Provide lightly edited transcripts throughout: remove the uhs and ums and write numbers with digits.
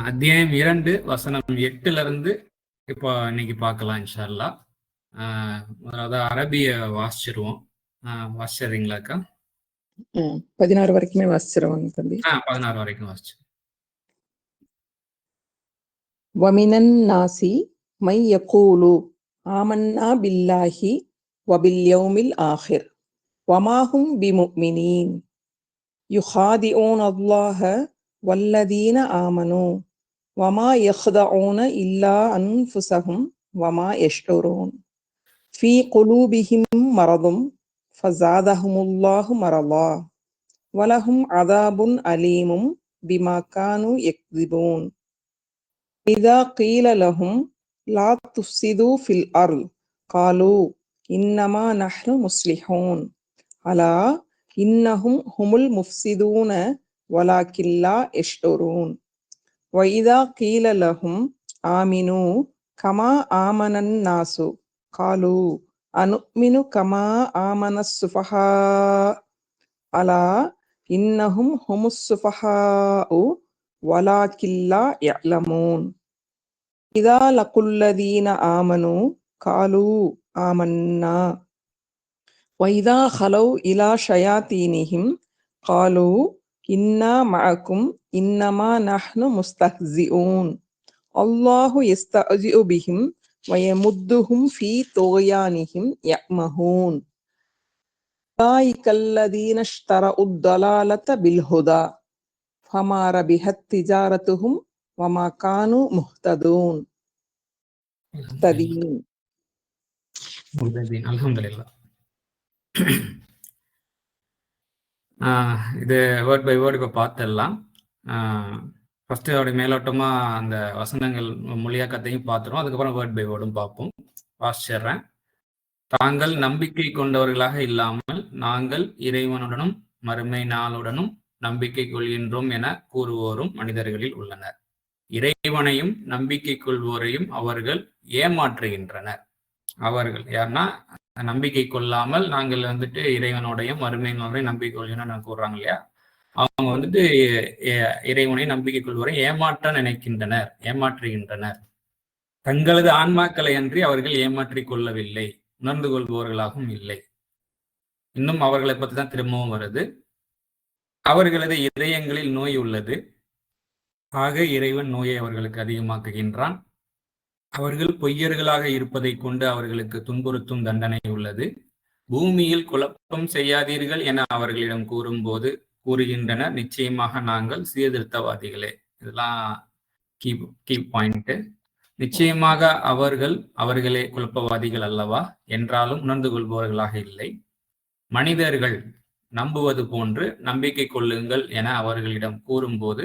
அத்தியாயம் 2 வசனம் 8ல இருந்து இப்போ இன்னைக்கு பார்க்கலாம் இன்ஷா அல்லாஹ். அதாவது அரபிய வாசிச்சிருவோம். வாசிச்சிடுறீங்களாக்கா? 16 வரைக்குமே வாசிச்சிருவாங்க தம்பி. 16 வரைக்கும் வாசிச்சு. வமினன் நாசி மை யகூலு ஆமன்னா பில்லாஹி வபில் யௌமில் ஆஹிர் வமாஹும் பிமுமினீன் யுஹாதிஊன அல்லாஹ வல்லதீன ஆமனு வமா யஹ்தஊன இல்லா அன்ஃபுஸஹும் வமா யஷ்உரூன் ஃபீ குலூபிஹிம் மரதும் ஃபஸாதஹுமுல்லாஹு மரதா வலஹும் அதாபுன் அலீமும் பிமா கானு யக்திபூன் இதா கீல லஹும் லா துஃப்ஸிது ஃபில் அர்ள் காலூ இன்னமா நஹ்னு முஸ்லிஹூன் அலா இன்னஹும் ஹுமுல் முஃப்ஸிதூன வலாக்கின் லா யஷ்உரூன் வஇதா கீல லஹும் ஆமினூ கமா ஆமனன் நாசு காலூ அனுமினு கமா ஆமனஸ் சுஃபஹா அலா இன்னஹும் ஹுமுஸ் சுஃபஹாஉ வலாக்கின் லா யஅலமூன் இதா லகுல்லதீன ஆமனு காலூ ஆமன்னா வைதா ஹலௌ இலா ஷயாத்தீனிஹிம் காலூ இன்னா மஅக்கும் இன்னமா நஹ்னு முஸ்தஹ்ஸிஊன் அல்லாஹு யஸ்தஹ்ஸிஉ பிஹிம் வயமுத்துஹும் ஃபீ துக்யானிஹிம் யஅமஹூன் உலாயிகல்லதீன இஷ்தரஉத் ضلالة பில்ஹுதா ஃபமா ரபிஹத் திஜாரத்துஹும் வமா கானு முஹ்ததூன். அல்ஹம்துலில்லாஹ். இது வேர்ட் பை வேர்டு இப்போ பார்த்துடலாம். ஃபர்ஸ்ட் அதோடைய மேலோட்டமா அந்த வசனங்கள் மொழியாக்கத்தையும் பார்த்துருவோம். அதுக்கப்புறம் வேர்ட் பை வேர்டும் பார்ப்போம். வாசிச்சிடுறேன். தாங்கள் நம்பிக்கை கொண்டவர்களாக இல்லாமல் நாங்கள் இறைவனுடனும் மறுமை நாளுடனும் நம்பிக்கை கொள்கின்றோம் என கூறுவோரும் மனிதர்களில் உள்ளனர். இறைவனையும் நம்பிக்கை கொள்வோரையும் அவர்கள் ஏமாற்றுகின்றனர். அவர்கள் யாருன்னா நம்பிக்கை கொள்ளாமல் நாங்கள் வந்துட்டு இறைவனோடையும் மறுமையினோடையும் நம்பிக்கை கொள்கிறோம் கூறுறாங்க இல்லையா, அவங்க வந்துட்டு இறைவனை நம்பிக்கை கொள்வோரை ஏமாற்ற நினைக்கின்றனர், ஏமாற்றுகின்றனர். தங்களது ஆன்மாக்களை அன்றி அவர்கள் ஏமாற்றிக் கொள்ளவில்லை, உணர்ந்து கொள்பவர்களாகவும் இல்லை. இன்னும் அவர்களை பற்றி தான் திரும்பவும் வருது. அவர்களது இதயங்களில் நோய் உள்ளது, ஆக இறைவன் நோயை அவர்களுக்கு அதிகமாக்குகின்றான். அவர்கள் பொய்யர்களாக இருப்பதை கொண்டு அவர்களுக்கு துன்புறுத்தும் தண்டனை உள்ளது. பூமியில் குழப்பம் செய்யாதீர்கள் என அவர்களிடம் கூறும்போது கூறுகின்றனர், நிச்சயமாக நாங்கள் சீர்திருத்தவாதிகளே. இதெல்லாம் கீ பாயிண்ட். நிச்சயமாக அவர்களே குழப்பவாதிகள் அல்லவா, என்றாலும் உணர்ந்து கொள்பவர்களாக இல்லை. மனிதர்கள் நம்புவது போன்று நம்பிக்கை கொள்ளுங்கள் என அவர்களிடம் கூறும்போது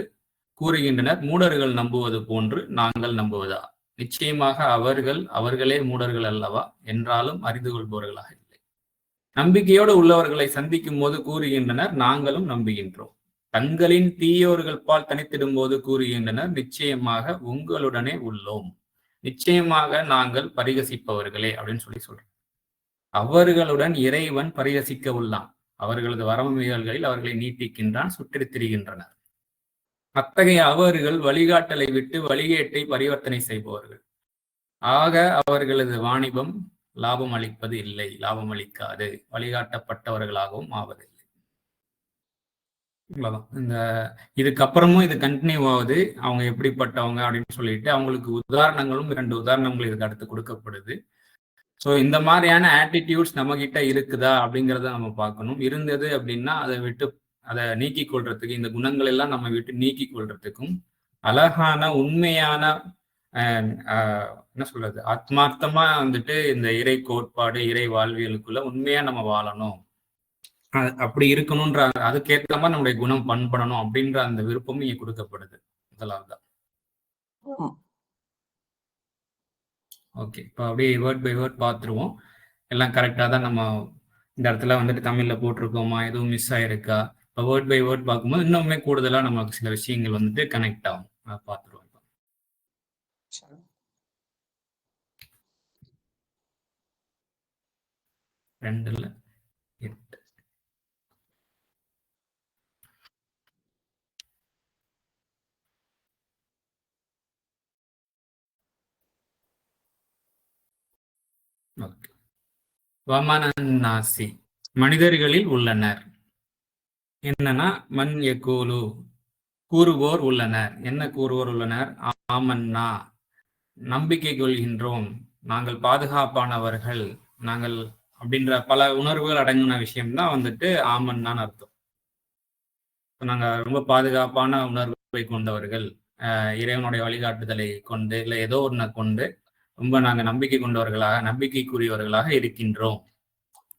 கூறுகின்றனர், மூடர்கள் நம்புவது போன்று நாங்கள் நம்புவதா, நிச்சயமாக அவர்களே மூடர்கள் அல்லவா, என்றாலும் அறிந்து கொள்பவர்களாக இல்லை. நம்பிக்கையோடு உள்ளவர்களை சந்திக்கும் போது கூறுகின்றனர், நாங்களும் நம்புகின்றோம். தங்களின் தீயோர்கள் பால் தனித்திடும் போது கூறுகின்றனர், நிச்சயமாக உங்களுடனே உள்ளோம், நிச்சயமாக நாங்கள் பரிகசிப்பவர்களே அப்படின்னு சொல்றோம். அவர்களுடன் இறைவன் பரிகசிக்க உள்ளான். அவர்களது வரம்புகளில் அவர்களை நீட்டிக்கின்றான், சுற்றித் திரிகின்றனர். அத்தகைய அவர்கள் வழிகாட்டலை விட்டு வழிகேட்டை பரிவர்த்தனை செய்பவர்கள். ஆக அவர்களது வாணிபம் லாபம் அளிப்பது இல்லை, லாபம் அளிக்காது, வழிகாட்டப்பட்டவர்களாகவும் ஆவதில்லை. இந்த இதுக்கப்புறமும் இது கண்டினியூ ஆகுது. அவங்க எப்படிப்பட்டவங்க அப்படின்னு சொல்லிட்டு அவங்களுக்கு உதாரணங்களும் 2 உதாரணங்கள் இதுக்கு அடுத்து கொடுக்கப்படுது. ஸோ இந்த மாதிரியான ஆட்டிடியூட்ஸ் நம்ம கிட்ட இருக்குதா அப்படிங்கிறத நம்ம பார்க்கணும். இருந்தது அப்படின்னா அதை நீக்கிக் கொள்றதுக்கு, இந்த குணங்கள் எல்லாம் நம்ம விட்டு நீக்கிக் கொள்றதுக்கும் அழகான உண்மையான என்ன சொல்றது, ஆத்மார்த்தமா வந்துட்டு இந்த இறை கோட்பாடு, இறை வாழ்வியலுக்குள்ள உண்மையா நம்ம வாழணும், அப்படி இருக்கணும்ன்ற அதுக்கேற்ற மாதிரி நம்முடைய குணம் பண்படணும் அப்படின்ற அந்த விருப்பமும் இங்க கொடுக்கப்படுது. முதலாவது தான். ஓகே, இப்போ அப்படியே வேர்ட் பை வேர்ட் பார்த்துருவோம். எல்லாம் கரெக்டாக தான் நம்ம இந்த இடத்துல வந்துட்டு தமிழில் போட்டிருக்கோமா, எதுவும் மிஸ் ஆயிருக்கா? இப்போ வேர்ட் பை வேர்ட் பார்க்கும்போது இன்னுமே கூடுதலாக நமக்கு சில விஷயங்கள் வந்துட்டு கனெக்ட் ஆகும். அதை பார்த்துருவோம். இப்போ 2:8. ஓகே. வமனன்னாசி மனிதர்களில் உள்ளனர். என்னன்னா மன் யகூலு கூறுவோர் உள்ளனர். என்ன கூறுவோர் உள்ளனர்? ஆமன்னா நம்பிக்கை கொள்கின்றோம், நாங்கள் பாதுகாப்பானவர்கள், நாங்கள் அப்படின்ற பல உணர்வுகள் அடங்கின விஷயம்தான் வந்துட்டு ஆமன்னான்னு அர்த்தம். நாங்க ரொம்ப பாதுகாப்பான உணர்வை கொண்டவர்கள், இறைவனுடைய வழிகாட்டுதலை கொண்டு இல்லை ஏதோ ஒன்றை கொண்டு ரொம்ப நாங்க நம்பிக்கை கொண்டவர்களாக நம்பிக்கைக்குரியவர்களாக இருக்கின்றோம்,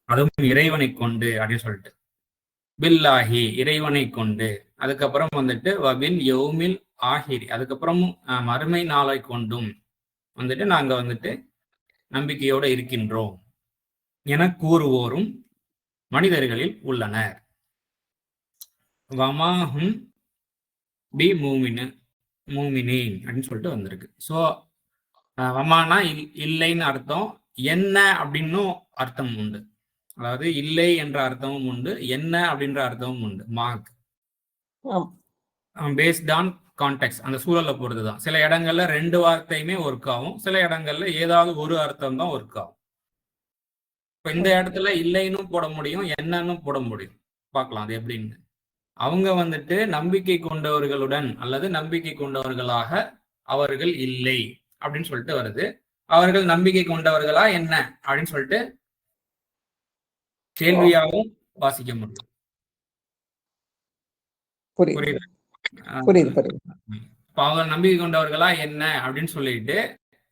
அதுவும் இறைவனை கொண்டு அப்படின்னு சொல்லிட்டு. பில்லாஹி இறைவனை கொண்டு, அதுக்கப்புறம் வந்துட்டு வபில் யௌமில் ஆஹிரி அதுக்கப்புறம் மறுமை நாளை கொண்டும் வந்துட்டு நாங்க வந்துட்டு நம்பிக்கையோட இருக்கின்றோம் என கூறுவோரும் மனிதர்களில் உள்ளனர். வமாஹும் பி மூமினீன் அப்படின்னு சொல்லிட்டு வந்திருக்கு. ஸோ வமானா இல்லைன்னு அர்த்தம், என்ன அப்படின்னும் அர்த்தம் உண்டு. அதாவது இல்லை என்ற அர்த்தமும் உண்டு, என்ன அப்படின்ற அர்த்தமும் உண்டு. மார்க் பேஸ்ட் ஆன் கான்டெக்ட், அந்த சூழலை பொறுத்துதான். சில இடங்கள்ல ரெண்டு வார்த்தையுமே ஒர்க் ஆகும், சில இடங்கள்ல ஏதாவது ஒரு அர்த்தம் தான் ஒர்க் ஆகும். இப்ப இந்த இடத்துல இல்லைன்னு போட முடியும், என்னன்னு போட முடியும். பார்க்கலாம் அது எப்படின்னு. அவங்க வந்துட்டு நம்பிக்கை கொண்டவர்களுடன் அல்லது நம்பிக்கை கொண்டவர்களாக அவர்கள் இல்லை அப்படின்னு சொல்லிட்டு வருது. அவர்கள் நம்பிக்கை கொண்டவர்களா என்ன அப்படின்னு சொல்லிட்டு கேள்வியாகவும் வாசிக்க முடியும். புரியுது. அவங்க நம்பிக்கை கொண்டவர்களா என்ன அப்படின்னு சொல்லிட்டு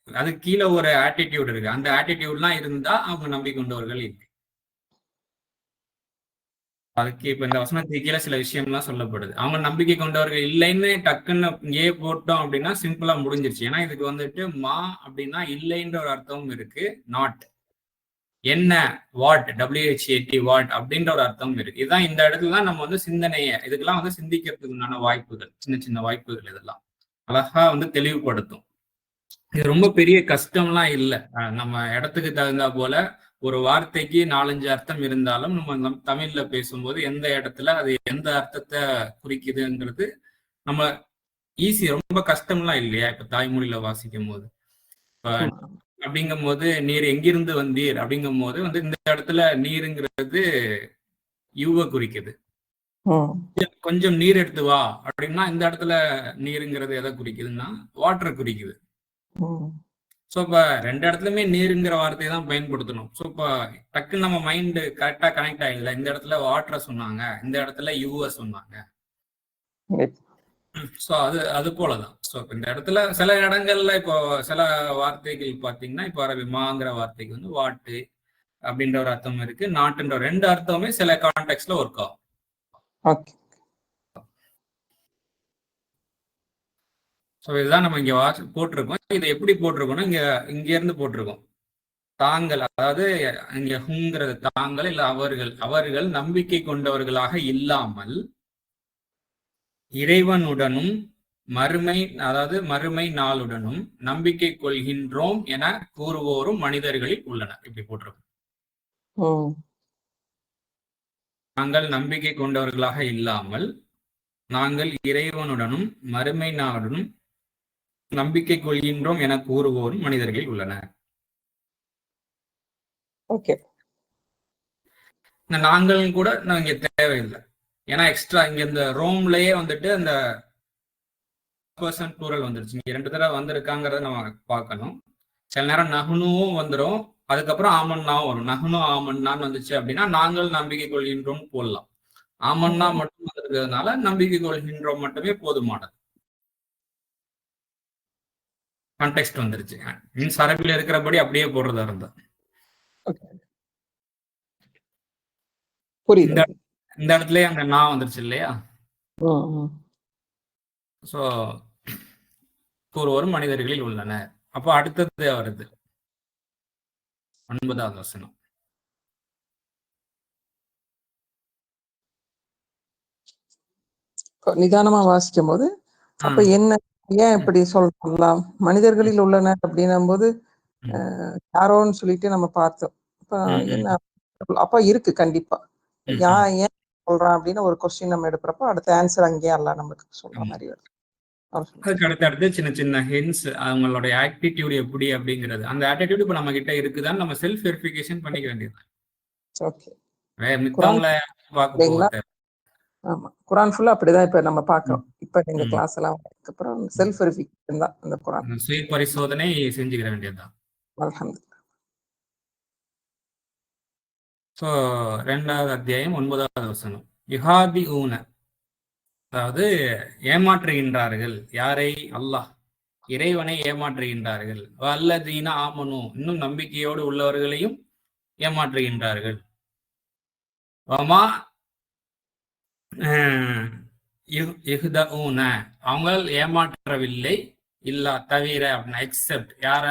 அது கீழே ஒரு ஆட்டிடியூட் இருக்கு. அந்த ஆட்டிடியூட்லாம் இருந்தா அவங்க நம்பிக்கை கொண்டவர்கள் இருக்கு. அதுக்கு இப்ப இந்த வசனத்துக்கு கீழே சில விஷயம்லாம் சொல்லப்படுது. அவங்க நம்பிக்கை கொண்டவர்கள் இல்லைன்னு டக்குன்னு இங்கே போட்டோம் அப்படின்னா சிம்பிளா முடிஞ்சிருச்சு. ஏன்னா இதுக்கு வந்துட்டு மா அப்படின்னா இல்லைன்ற ஒரு அர்த்தமும் இருக்கு, நாட் என்ன வாட் WHAT வாட் அப்படின்ற ஒரு அர்த்தமும் இருக்கு. இதுதான் இந்த இடத்துல தான் நம்ம வந்து சிந்தனையை இதுக்கெல்லாம் வந்து சிந்திக்கிறதுக்கு உண்டான வாய்ப்புகள், சின்ன சின்ன வாய்ப்புகள் இதெல்லாம் அழகா வந்து தெளிவுபடுத்தும். இது ரொம்ப பெரிய கஷ்டம்லாம் இல்லை. நம்ம இடத்துக்கு தகுந்தா போல ஒரு வார்த்தைக்கு 4-5 அர்த்தம் இருந்தாலும் நம்ம தமிழ்ல பேசும்போது எந்த இடத்துல அது எந்த அர்த்தத்தை குறிக்குதுங்கிறது நம்ம ஈஸி, ரொம்ப கஷ்டம்லாம் இல்லையா? இப்ப தாய்மொழியில வாசிக்கும் போது அப்படிங்கும் போது நீர் எங்கிருந்து வந்தீர் அப்படிங்கும் போது வந்து இந்த இடத்துல நீருங்கிறது யூவ குறிக்குது. கொஞ்சம் நீர் எடுத்து வா அப்படின்னா இந்த இடத்துல நீருங்கிறது எதை குறிக்குதுன்னா வாட்டர் குறிக்குது. ஸோ இப்போ ரெண்டு இடத்துலயுமே நீருங்கிற வார்த்தையை தான் பயன்படுத்தணும். ஸோ இப்போ டக்குன்னு நம்ம மைண்டு கரெக்டாக கனெக்ட் ஆகல. இந்த இடத்துல வாட்டரை சொன்னாங்க, இந்த இடத்துல யூவ சொன்னாங்க. ஸோ அது போலதான். ஸோ இந்த இடத்துல சில இடங்கள்ல இப்போ சில வார்த்தைகள் பார்த்தீங்கன்னா இப்போ அரபிமாங்கிற வார்த்தைக்கு வந்து வாட்டு அப்படின்ற ஒரு அர்த்தம் இருக்கு, நாட்டுன்ற ரெண்டு அர்த்தமே சில கான்டெக்ட்ல ஒர்க் ஆகும். ஸோ இதுதான் நம்ம இங்க போட்டிருக்கோம். இதை எப்படி போட்டிருக்கோம்னா இங்க இருந்து போட்டிருக்கோம். தாங்கள், அதாவது இங்க ஹுங்கிறது தாங்கள் இல்ல அவர்கள் நம்பிக்கை கொண்டவர்களாக இல்லாமல் இறைவனுடனும் அதாவது மறுமை நாளுடனும் நம்பிக்கை கொள்கின்றோம் என கூறுவோரும் மனிதர்களில் உள்ளனர். இப்படி போட்டிருக்கோம். நாங்கள் நம்பிக்கை கொண்டவர்களாக இல்லாமல் நாங்கள் இறைவனுடனும் மறுமை நாளுடனும் நம்பிக்கை கொள்கின்றோம் என கூறுவோரும் மனிதர்களில் உள்ளனர். நாங்கள் கூட இங்க தேவையில்லை, ஏன்னா எக்ஸ்ட்ரா இங்க இந்த ரோம்லயே வந்துட்டு அந்த பர்சன் ப்ளூரல் வந்துருச்சு. இங்க 2 தடவை வந்திருக்காங்கிறத நம்ம பார்க்கணும். சில நேரம் நகுனுவும் வந்துடும், அதுக்கப்புறம் ஆமன்னாவும் வரும். நகுனு ஆமன்னான்னு வந்துச்சு அப்படின்னா நாங்கள் நம்பிக்கை கொள்கின்றோம் போடலாம். ஆமன்னா மட்டும் இருக்கிறதுனால நம்பிக்கை கொள்கின்றோம் மட்டுமே போதுமானது. கான்டெக்ஸ்ட் வந்துருச்சு. மீன்ஸ் அரபில இருக்கிறபடி அப்படியே போடுறதா இருந்தா இந்த இடத்துலயே அங்க நான் வந்துருச்சு இல்லையா? சோ ஒருவரும் மனிதர்களில் உள்ளனர். அப்போ அடுத்தது வருது 9வது வசனம். நிதானமா வாசிக்கும் போது அப்ப என்ன, ஏன் இப்படி சொல்லலாம்? மனிதர்களில் உள்ளனர் அப்படின்னும் போது யாரோன்னு சொல்லிட்டு நம்ம பார்த்தோம். அப்ப என்ன அப்ப இருக்கு கண்டிப்பா. ஏன் சொல்றான் அப்படின்னு ஒரு கொஸ்டின் நம்ம எடுக்கிறப்போ அடுத்த ஆன்சர் அங்கேயே அல்ல நமக்கு சொல்ற மாதிரி வருது. அதுக்கு அடுத்து சின்ன சின்ன ஹின்ஸ், அவங்களுடைய ஆட்டிடியூட் எப்படி அப்படிங்கிறது. அந்த ஆட்டிடியூட் இப்ப நம்ம கிட்ட இருக்குதான்னு நம்ம செல்ஃப் வெரிஃபிகேஷன் பண்ணிக்க வேண்டியது. ஓகே. மித்தவங்கள பார்க்க இல்லைங்களா? போக ஆமா. குரான் ஃபுல்லா அப்படிதான் இப்ப நம்ம பார்க்கிறோம். இப்ப இந்த ம். கிளாஸ் எல்லாம் அப்புறம் செல்ஃப் வெரிஃபிகேஷன் தான் அந்த குரான். சுய பரிசோதனை செஞ்சுக்கிற வேண்டியதுதான். அல்ஹம்துலில்லாஹ். ஸோ 2வது அத்தியாயம் 9வது வசனம். யுஹாதி ஊன, அதாவது ஏமாற்றுகின்றார்கள். யாரை? அல்லாஹ், இறைவனை ஏமாற்றுகின்றார்கள். வல்லதீன ஆமனு, இன்னும் நம்பிக்கையோடு உள்ளவர்களையும் ஏமாற்றுகின்றார்கள். வமா இஹ்தஊன, அவங்க ஏமாற்றவில்லை, இல்லா தவிர அப்படின்னா எக்ஸெப்ட் யார?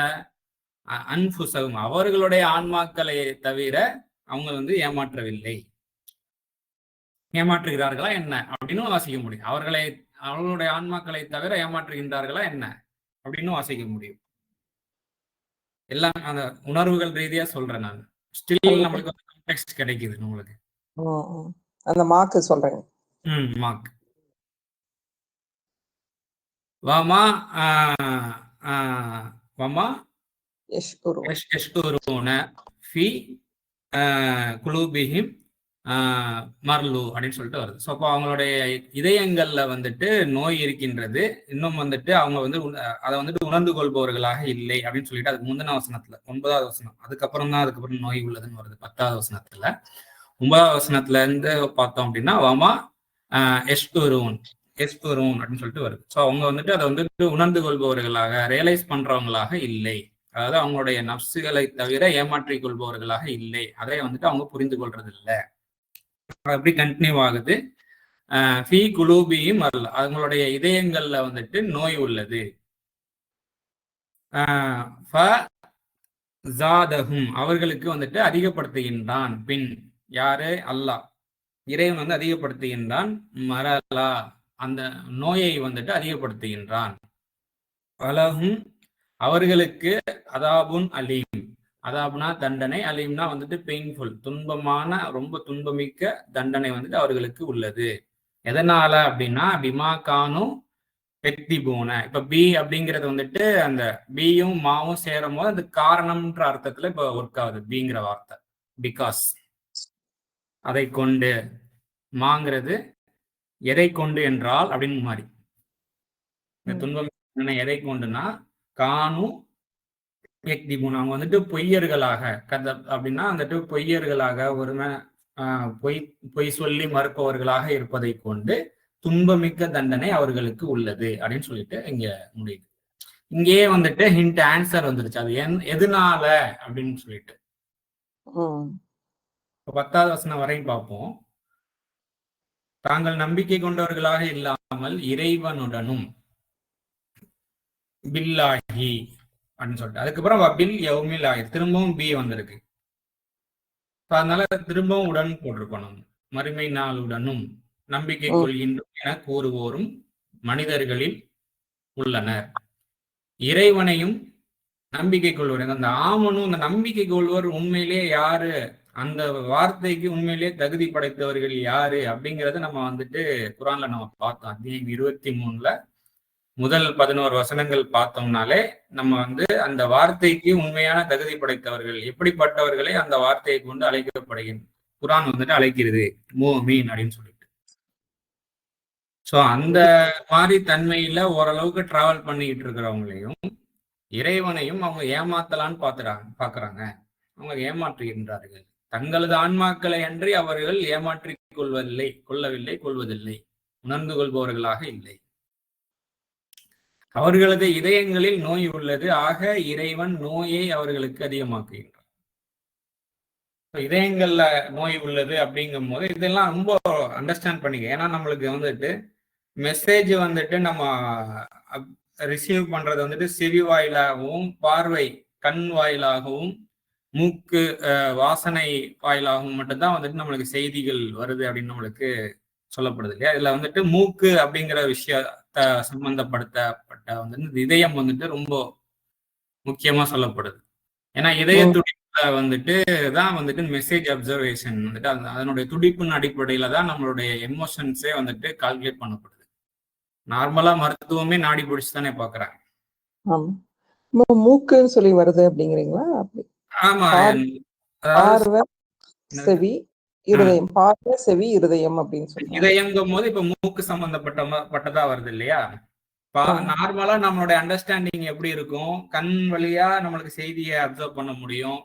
அன்ஃபுஸஹும், அவர்களுடைய ஆன்மாக்களை தவிர அவங்க வந்து ஏமாற்றவில்லை. ஏமாற்றுகிறார்களா என்ன அப்படின்னு வாசிக்க முடியும். அவர்களுடைய ஆன்மாக்களை தவிர ஏமாற்றுகின்றார்களா என்ன அப்படின்னு வாசிக்க முடியும். எல்லாம் அந்த உணர்வுகள் ரீதியா சொல்றேன் நான். ஸ்டில் நம்மளுக்கு வந்து கான்டெக்ஸ்ட் கிடைக்குது நம்மளுக்கு. அந்த மார்க் சொல்றேன். மார்க். வமா வமா யஷ்குரூன ஃபி குலூபிஹிம் மர்லு அப்படின்னு சொல்லிட்டு வருது. ஸோ அப்போ அவங்களுடைய இதயங்கள்ல வந்துட்டு நோய் இருக்கின்றது, இன்னும் வந்துட்டு அவங்க வந்து அதை வந்துட்டு உணர்ந்து கொள்பவர்களாக இல்லை அப்படின்னு சொல்லிட்டு அதுக்கு முந்தின வசனத்துல 9வது வசனம், அதுக்கப்புறம் நோய் உள்ளதுன்னு வருது 10வது வசனத்துல. 9வது வசனத்துல இருந்து பார்த்தோம் அப்படின்னா வமா எஷ்குரூன் அப்படின்னு சொல்லிட்டு வருது. ஸோ அவங்க வந்துட்டு அதை வந்துட்டு உணர்ந்து கொள்பவர்களாக, ரியலைஸ் பண்றவங்களாக இல்லை. அதாவது அவங்களுடைய நப்சுகளை தவிர ஏமாற்றிக் கொள்பவர்களாக இல்லை. அதை வந்துட்டு அவங்க புரிந்து கொள்றது இல்லை. அப்படி கண்டினியூ ஆகுது. ஃபீ குலூபியும் அல்ல, அவங்களுடைய இதயங்கள்ல வந்துட்டு நோய் உள்ளது. அவர்களுக்கு வந்துட்டு அதிகப்படுத்துகின்றான். பின் யாரு? அல்லாஹ், இறைவன் வந்து அதிகப்படுத்துகின்றான். மரலா, அந்த நோயை வந்துட்டு அதிகப்படுத்துகின்றான். அலஹும், அவர்களுக்கு அதாபுன் அலீம், அதாப்னா தண்டனை, அலீம்னா வந்துட்டு பெயின்ஃபுல், துன்பமான, ரொம்ப துன்பமிக்க தண்டனை வந்துட்டு அவர்களுக்கு உள்ளது. எதனால அப்படின்னா பிமா கானு எக்திபூன. இப்ப பி அப்படிங்கிறது வந்துட்டு அந்த பியும் மாவும் சேரும் போது அது காரணம்ன்ற அர்த்தத்துல இப்ப ஒர்க் ஆகுது பிங்கிற வார்த்தை. பிகாஸ், அதை கொண்டு, மாங்கிறது எதை கொண்டு என்றால் அப்படின்னு மாதிரி. இந்த துன்பம் எதை கொண்டுனா கானு எக்திபூன், அவங்க வந்துட்டு பொய்யர்களாக, அப்படின்னா வந்துட்டு பொய்யர்களாக, ஒருமை பொய் சொல்லி மறுப்பவர்களாக இருப்பதை கொண்டு துன்பமிக்க தண்டனை அவர்களுக்கு உள்ளது அப்படின்னு சொல்லிட்டு இங்க முடியுது. இங்கேயே வந்துட்டு ஹிண்ட் ஆன்சர் வந்துருச்சு. அது எதனால அப்படின்னு சொல்லிட்டு 10வது வசனம் வரையும் பார்ப்போம். தாங்கள் நம்பிக்கை கொண்டவர்களாக இல்லாமல் இறைவனுடனும் பில்லாஹி அப்படின்னு சொல்லிட்டு, அதுக்கப்புறம் பில் யௌமில் ஆகி திரும்பவும் பி வந்திருக்கு. அதனால திரும்பவும் உடன் போட்டிருக்கணும். மறுமை நாளுடனும் நம்பிக்கை கொள்கின்றோம் என கூறுவோரும் மனிதர்களில் உள்ளனர். இறைவனையும் நம்பிக்கை கொள்வர். அந்த ஆமனும் அந்த நம்பிக்கை கொள்வர் உண்மையிலேயே யாரு, அந்த வார்த்தைக்கு உண்மையிலேயே தகுதி படைத்தவர்கள் யாரு அப்படிங்கறத நம்ம வந்துட்டு குரான்ல நம்ம பார்த்தோம். அத்தியாயம் 23ல முதல் 11 வசனங்கள் பார்த்தோம்னாலே நம்ம வந்து அந்த வார்த்தைக்கு உண்மையான தகுதி படைத்தவர்கள் எப்படிப்பட்டவர்களை அந்த வார்த்தையை கொண்டு அழைக்கப்படுகின்ற குரான் வந்துட்டு அழைக்கிறது முஃமின் அப்படின்னு சொல்லிட்டு. ஸோ அந்த மாதிரி தன்மையில ஓரளவுக்கு டிராவல் பண்ணிக்கிட்டு இருக்கிறவங்களையும் இறைவனையும் அவங்க ஏமாத்தலான்னு பாக்குறாங்க. அவங்க ஏமாற்றுகின்றார்கள். தங்களது ஆன்மாக்களை அன்றி அவர்கள் ஏமாற்றிக் கொள்வதில்லை, உணர்ந்து கொள்பவர்களாக இல்லை. அவர்களது இதயங்களில் நோய் உள்ளது. ஆக இறைவன் நோயை அவர்களுக்கு அதிகமாக்குகின்றார். இதயங்கள்ல நோய் உள்ளது அப்படிங்கும் போது இதெல்லாம் ரொம்ப அண்டர்ஸ்டாண்ட் பண்ணிக்க. ஏன்னா நம்மளுக்கு வந்துட்டு மெசேஜ் வந்துட்டு நம்ம ரிசீவ் பண்றது வந்துட்டு செவி வாயிலாகவும், பார்வை கண் வாயிலாகவும், மூக்கு வாசனை வாயிலாகவும் மட்டும்தான் வந்துட்டு நம்மளுக்கு செய்திகள் வருது அப்படின்னு நம்மளுக்கு சொல்லப்படுது இல்லையா. இதுல வந்துட்டு மூக்கு அப்படிங்கிற விஷயத்த சம்பந்தப்படுத்தப்பட்ட வந்து இதயம் வந்துட்டு ரொம்ப முக்கியமா சொல்லப்படுது. ஏன்னா இதய துடிப்புல வந்துட்டு தான் வந்துட்டு மெசேஜ் அப்சர்வேஷன் வந்துட்டு அதனுடைய துடிப்பின் அடிப்படையில தான் நம்மளுடைய எமோஷன்ஸே வந்துட்டு கால்குலேட் பண்ணப்படுது. நார்மலா மருத்துவமே நாடி பிடிச்சு தானே பாக்குறாங்க. ஆமா. மூக்குன்னு சொல்லி வருது அப்படிங்கிறீங்களா? அப்படி ஆமா. அதாவது பார்வை, என்னதுங்க? செவி, இருதயம். பார்வை, செவி, இருதயம் அப்படின்னு சொல்லுவாங்க. இதயங்கும் போது இப்ப மூக்கு சம்பந்தப்பட்டதா வருது இல்லையா? ஆ. நார்மலா நம்மளுடைய அண்டர்ஸ்டாண்டிங் எப்படி இருக்கும்? கண் வழியா நம்மளுக்கு செய்தியை அப்சர்வ் பண்ண முடியும்.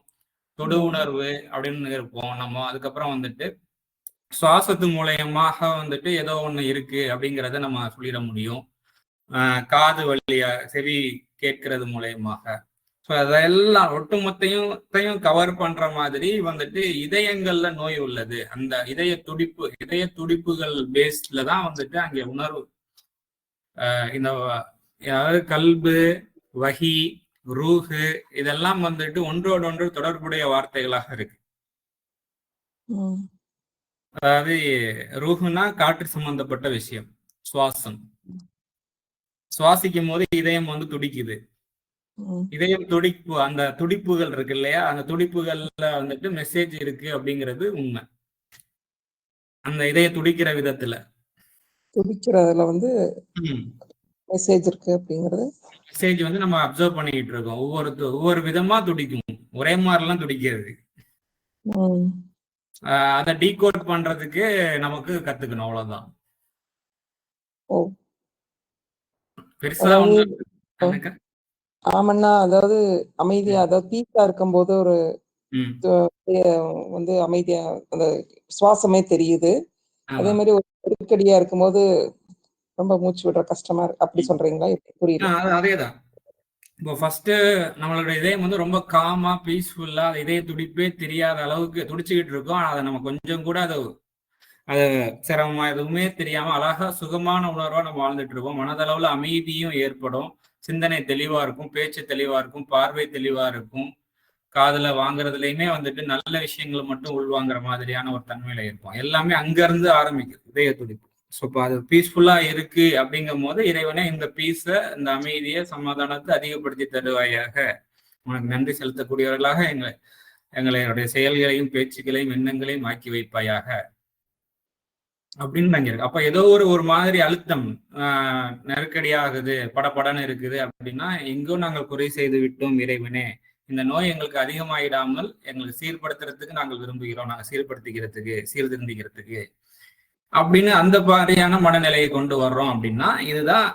தொடு உணர்வு அப்படின்னு இருப்போம் நம்ம. அதுக்கப்புறம் வந்துட்டு சுவாசத்து மூலயமாக வந்துட்டு ஏதோ ஒண்ணு இருக்கு அப்படிங்கிறத நம்ம சொல்லிட முடியும். காது வழியா செவி கேட்கிறது மூலயமாக. ஸோ அதெல்லாம் ஒட்டுமொத்தையும் கவர் பண்ற மாதிரி வந்துட்டு இதயங்கள்ல நோய் உள்ளது. அந்த இதய துடிப்புகள் பேஸ்ட்ல தான் வந்துட்டு அங்கே உணர்வு இந்த அதாவது கல்பு, வஹி, ரூஹு இதெல்லாம் வந்துட்டு ஒன்றோடொன்று தொடர்புடைய வார்த்தைகளாக இருக்கு. அதாவது ரூஹுனா காற்று சம்பந்தப்பட்ட விஷயம், சுவாசம். சுவாசிக்கும் போது இதயம் வந்து துடிக்குது. இதயம் துடிப்பு, அந்த துடிப்புகள் இருக்கு இல்லையா, அந்த துடிப்புகள்ல வந்துட்டு மெசேஜ் இருக்கு அப்படிங்கிறது உண்மை. அந்த இதய துடிக்கிற விதத்துல துடிக்கிறதுல வந்து மெசேஜ் இருக்கு அப்படிங்கிறது மெசேஜ் வந்து நம்ம அப்சர்வ் பண்ணிக்கிட்டு இருக்கோம். ஒவ்வொரு விதமா துடிக்கும், ஒரே மாதிரிலாம் துடிக்கிறது. அதை டீகோட் பண்றதுக்கு நமக்கு கத்துக்கணும், அவ்வளவுதான். பெருசா ஒண்ணு. ஆமண்ணா, அதாவது அமைதியா, அதாவது பீஸா இருக்கும்போது ஒரு வந்து அமைதியா அந்த சுவாசமே தெரியுது. அதே மாதிரி ஒரு நெருக்கடியா இருக்கும்போது ரொம்ப மூச்சு விடுற கஷ்டமா இருக்கு அப்படி சொல்றீங்களா? புரியல. அதேதான். இப்போ ஃபர்ஸ்ட் நம்மளோட இதயம் வந்து ரொம்ப காமா பீஸ்ஃபுல்லா இதய துடிப்பே தெரியாத அளவுக்கு துடிச்சுக்கிட்டு இருக்கோம். அதை நம்ம கொஞ்சம் கூட அது சிரமமா எதுவுமே தெரியாம அழகா சுகமான உணர்வா நம்ம வாழ்ந்துட்டு இருக்கோம். மனதளவுல அமைதியும் ஏற்படும், சிந்தனை தெளிவா இருக்கும், பேச்சு தெளிவா இருக்கும், பார்வை தெளிவா இருக்கும், காதுல வாங்குறதுலயுமே வந்துட்டு நல்ல விஷயங்களை மட்டும் உள்வாங்குற மாதிரியான ஒரு தன்மையில இருக்கும். எல்லாமே அங்க இருந்து ஆரம்பிக்குது இதய துடிப்பு. ஸோ இப்போ அது பீஸ்ஃபுல்லா இருக்கு அப்படிங்கும் போது இறைவனே இந்த பீஸை, இந்த அமைதியை, சமாதானத்தை அதிகப்படுத்தி தருவாயாக, உனக்கு நன்றி செலுத்தக்கூடியவர்களாக எங்களுடைய செயல்களையும் பேச்சுக்களையும் எண்ணங்களையும் ஆக்கி வைப்பாயாக அப்படின்னு இருக்கு. அப்ப ஏதோ ஒரு மாதிரி அழுத்தம் நெருக்கடியாகுது, படப்படன்னு இருக்குது அப்படின்னா எங்கோ நாங்கள் குறை செய்து விட்டோம் இறைவனே, இந்த நோய் எங்களுக்கு அதிகமாயிடாமல் எங்களுக்கு சீர்படுத்துறதுக்கு நாங்கள் விரும்புகிறோம், நாங்கள் சீர்படுத்திக்கிறதுக்கு, சீர்திருந்திக்கிறதுக்கு அப்படின்னு அந்த மாதிரியான மனநிலையை கொண்டு வர்றோம். அப்படின்னா இதுதான்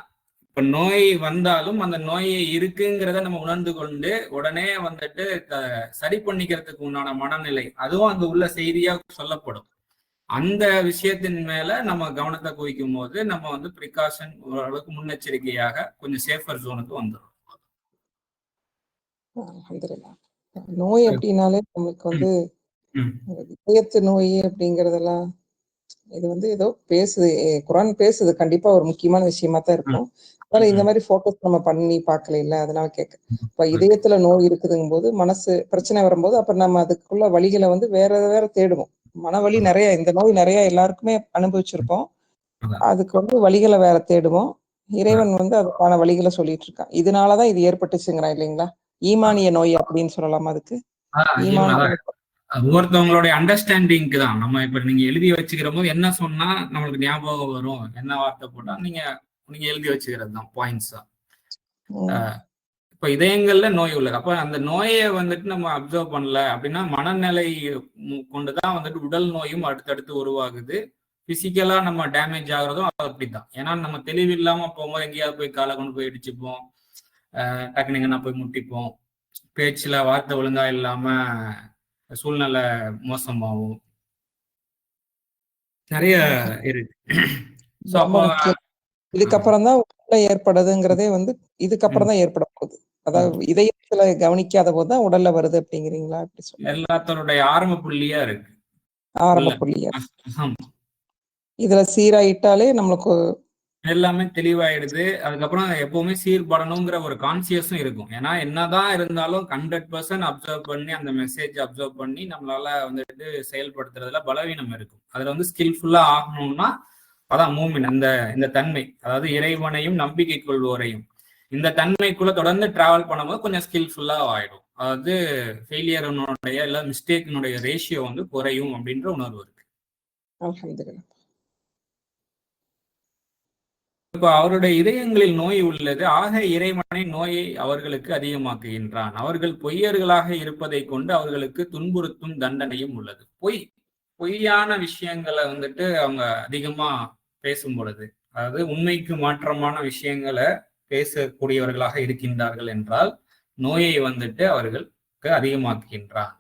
இப்ப நோய் வந்தாலும் அந்த நோயை இருக்குங்கிறத நம்ம உணர்ந்து கொண்டு உடனே வந்துட்டு சரி பண்ணிக்கிறதுக்கு உண்டான மனநிலை, அதுவும் அங்க உள்ள செய்தியா சொல்லப்படும். அந்த விஷயத்தின் மேல நம்ம கவனத்தை குவிக்கும் போது நம்ம வந்து ப்ரிகாஷன், ஓரளவுக்கு முன்னெச்சரிக்கையாக கொஞ்சம் சேஃபர் ஜோனுக்கு வந்துடும். நோய் அப்படின்னாலே நமக்கு வந்து இதயத்து நோய் அப்படிங்கறதெல்லாம் இது வந்து ஏதோ பேசுது, குரான் பேசுது, கண்டிப்பா ஒரு முக்கியமான விஷயமா தான் இருக்கும். அதனால இந்த மாதிரி போக்கஸ் நம்ம பண்ணி பார்க்கல இல்ல, அதனால கேட்க. இப்ப இதயத்துல நோய் இருக்குதுங்கும் போது மனசு பிரச்சனை வரும்போது அப்ப நம்ம அதுக்குள்ள வழிகளை வந்து வேற தேடுவோம். மனவழி நிறைய, இந்த நோய் நிறைய எல்லாருக்குமே அனுபவிச்சிருப்போம். அதுக்கு வந்து வழிகளை வேற தேடுவோம். இறைவன் வந்து அதுக்கான வழிகளை சொல்லிட்டு இருக்கான். இதனாலதான் இது ஏற்பட்டுச்சுங்கிறான் இல்லைங்களா? ஈமானிய நோய் அப்படின்னு சொல்லலாம். அதுக்கு ஒவ்வொருத்தவங்களுடைய அண்டர்ஸ்டாண்டிங்க்கு தான். நம்ம இப்ப நீங்க எழுதி வச்சுக்கிற போது என்ன சொன்னா நம்மளுக்கு ஞாபகம் வரும், என்ன வார்த்தை போட்டா நீங்க எழுதி வச்சுக்கிறது தான் பாயிண்ட்ஸா. இப்ப இதயங்கள்ல நோய் உள்ளது. அப்ப அந்த நோயை வந்துட்டு நம்ம அப்சர்வ் பண்ணல அப்படின்னா மனநிலை கொண்டுதான் வந்துட்டு உடல் நோயும் அடுத்தடுத்து உருவாகுது. பிசிக்கலா நம்ம டேமேஜ் ஆகுறதும் அப்படித்தான். ஏன்னா நம்ம தெளிவில்லாம போகும்போது எங்கேயாவது போய் காலை கொண்டு போய் இடிச்சுப்போம், டக்குனு எங்கன்னா போய் முட்டிப்போம், பேச்சுல வார்த்தை ஒழுங்கா இல்லாம சூழ்நிலை மோசமாகும், நிறைய இருக்கு. இதுக்கப்புறம் தான் உடல்ல ஏற்படுதுங்கிறதே வந்து இதுக்கப்புறம் தான் ஏற்பட போகுது. அதாவது இதயத்துல கவனிக்காத போதுதான் உடல்ல வருது அப்படிங்கிறீங்களா? அப்படி சொல்ல எல்லாத்தோடைய ஆரம்ப புள்ளியா இருக்கு. ஆரம்ப புள்ளியா இதுல சீராயிட்டாலே நம்மளுக்கு எல்லாமே தெளிவாயிடுது. அதுக்கப்புறம் எப்பவுமே சீர்படணுங்கிற ஒரு கான்சியஸும் இருக்கும். ஏன்னா என்னதான் இருந்தாலும் 100% அப்சர்வ் பண்ணி அந்த மெசேஜ் அப்சர்வ் பண்ணி நம்மளால வந்துட்டு செயல்படுத்துறதுல பலவீனம் இருக்கும். அதுல வந்து ஸ்கில்ஃபுல்லா ஆகணும்னா அதான் மூமின், இந்த தன்மை, அதாவது இறைவனையும் நம்பிக்கை கொள்வோரையும் இந்த தன்மைக்குள்ள தொடர்ந்து டிராவல் பண்ணும்போது கொஞ்சம் ஸ்கில்ஃபுல்லா ஆயிடும். அதாவது ஃபெயிலியர்னுடைய இல்ல மிஸ்டேக்கினுடைய ரேஷியோ வந்து குறையும் அப்படின்ற உணர்வு இருக்கு. இப்போ அவருடைய இதயங்களில் நோய் உள்ளது, ஆக இறைவனை நோயை அவர்களுக்கு அதிகமாக்குகின்றான். அவர்கள் பொய்யர்களாக இருப்பதை கொண்டு அவர்களுக்கு துன்புறுத்தும் தண்டனையும் உள்ளது. பொய்யான விஷயங்களை வந்துட்டு அவங்க அதிகமா பேசும் பொழுது, அதாவது உண்மைக்கு மாற்றமான விஷயங்களை பேசக்கூடியவர்களாக இருக்கின்றார்கள் என்றால் நோயை வந்துட்டு அவர்களுக்கு அதிகமாக்குகின்றான்.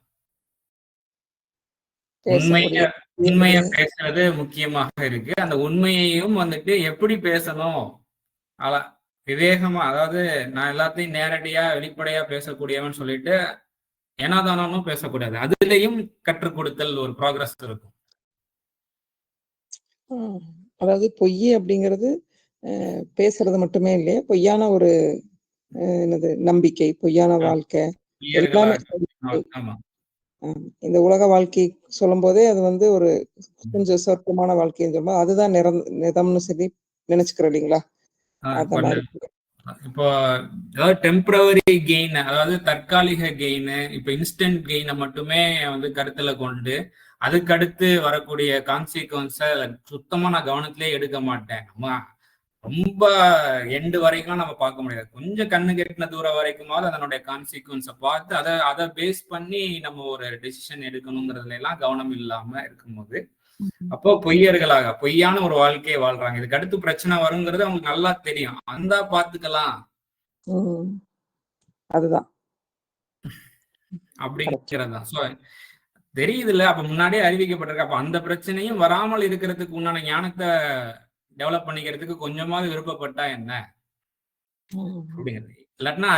உண்மைய பேசுறது முக்கியமாக இருக்கு. அந்த உண்மையையும் வந்துட்டு எப்படி பேசணும், விவேகமா, அதாவது நான் எல்லாத்தையும் நேரடியா வெளிப்படையா பேசக்கூடியவன் சொல்லிட்டு ஏனாதானும் பேசக்கூடாது. அதுலயும் கற்றுக் கொடுத்தல் ஒரு ப்ராக்ரஸ் இருக்கும். அதாவது பொய் அப்படிங்கிறது பேசுறது மட்டுமே இல்லையா, பொய்யான ஒரு என்னது நம்பிக்கை, பொய்யான வாழ்க்கை, எல்லாமே இந்த உலக வாழ்க்கை சொல்லும் போதே அது வந்து ஒரு கொஞ்சம் சொற்பமான வாழ்க்கைன்னு சொல்லும்போது அதுதான் நிதம்னு சொல்லி நினைச்சுக்கிறோம் இல்லைங்களா? இப்போ அதாவது டெம்பரவரி கெயின், அதாவது தற்காலிக கெயின், இப்ப இன்ஸ்டன்ட் கெயினை மட்டுமே வந்து கருத்துல கொண்டு அதுக்கடுத்து வரக்கூடிய கான்சிக்வன்ஸை சுத்தமா நான் கவனத்திலே எடுக்க மாட்டேன். நம்ம ரொம்ப எண்டு வரைக்கும் நம்ம பார்க்க முடியாது. கொஞ்சம் கண்ணு கெட்டின தூரம் வரைக்குமாவது அதனுடைய கான்சிக்வன்ஸை பார்த்து அதை பேஸ் பண்ணி நம்ம ஒரு டெசிஷன் எடுக்கணுங்கிறதுல எல்லாம் கவனம் இல்லாம இருக்கும்போது அப்போ பொய்யர்களாக பொய்யான ஒரு வாழ்க்கையை வாழ்றாங்க. இதுக்கு அடுத்து பிரச்சனை வருங்கிறது அவங்களுக்கு நல்லா தெரியும். அந்த பாத்துக்கலாம் அதுதான் அப்படிங்கிறதுதான். சோ தெரியுது இல்ல, அப்ப முன்னாடியே அறிவிக்கப்பட்டிருக்கு. அப்ப அந்த பிரச்சனையும் வராமல் இருக்கிறதுக்கு உண்டான ஞானத்தை டெவலப் பண்ணிக்கிறதுக்கு கொஞ்சமாவது விருப்பப்பட்டா என்ன அப்படிங்கிறது. இல்லாட்டினா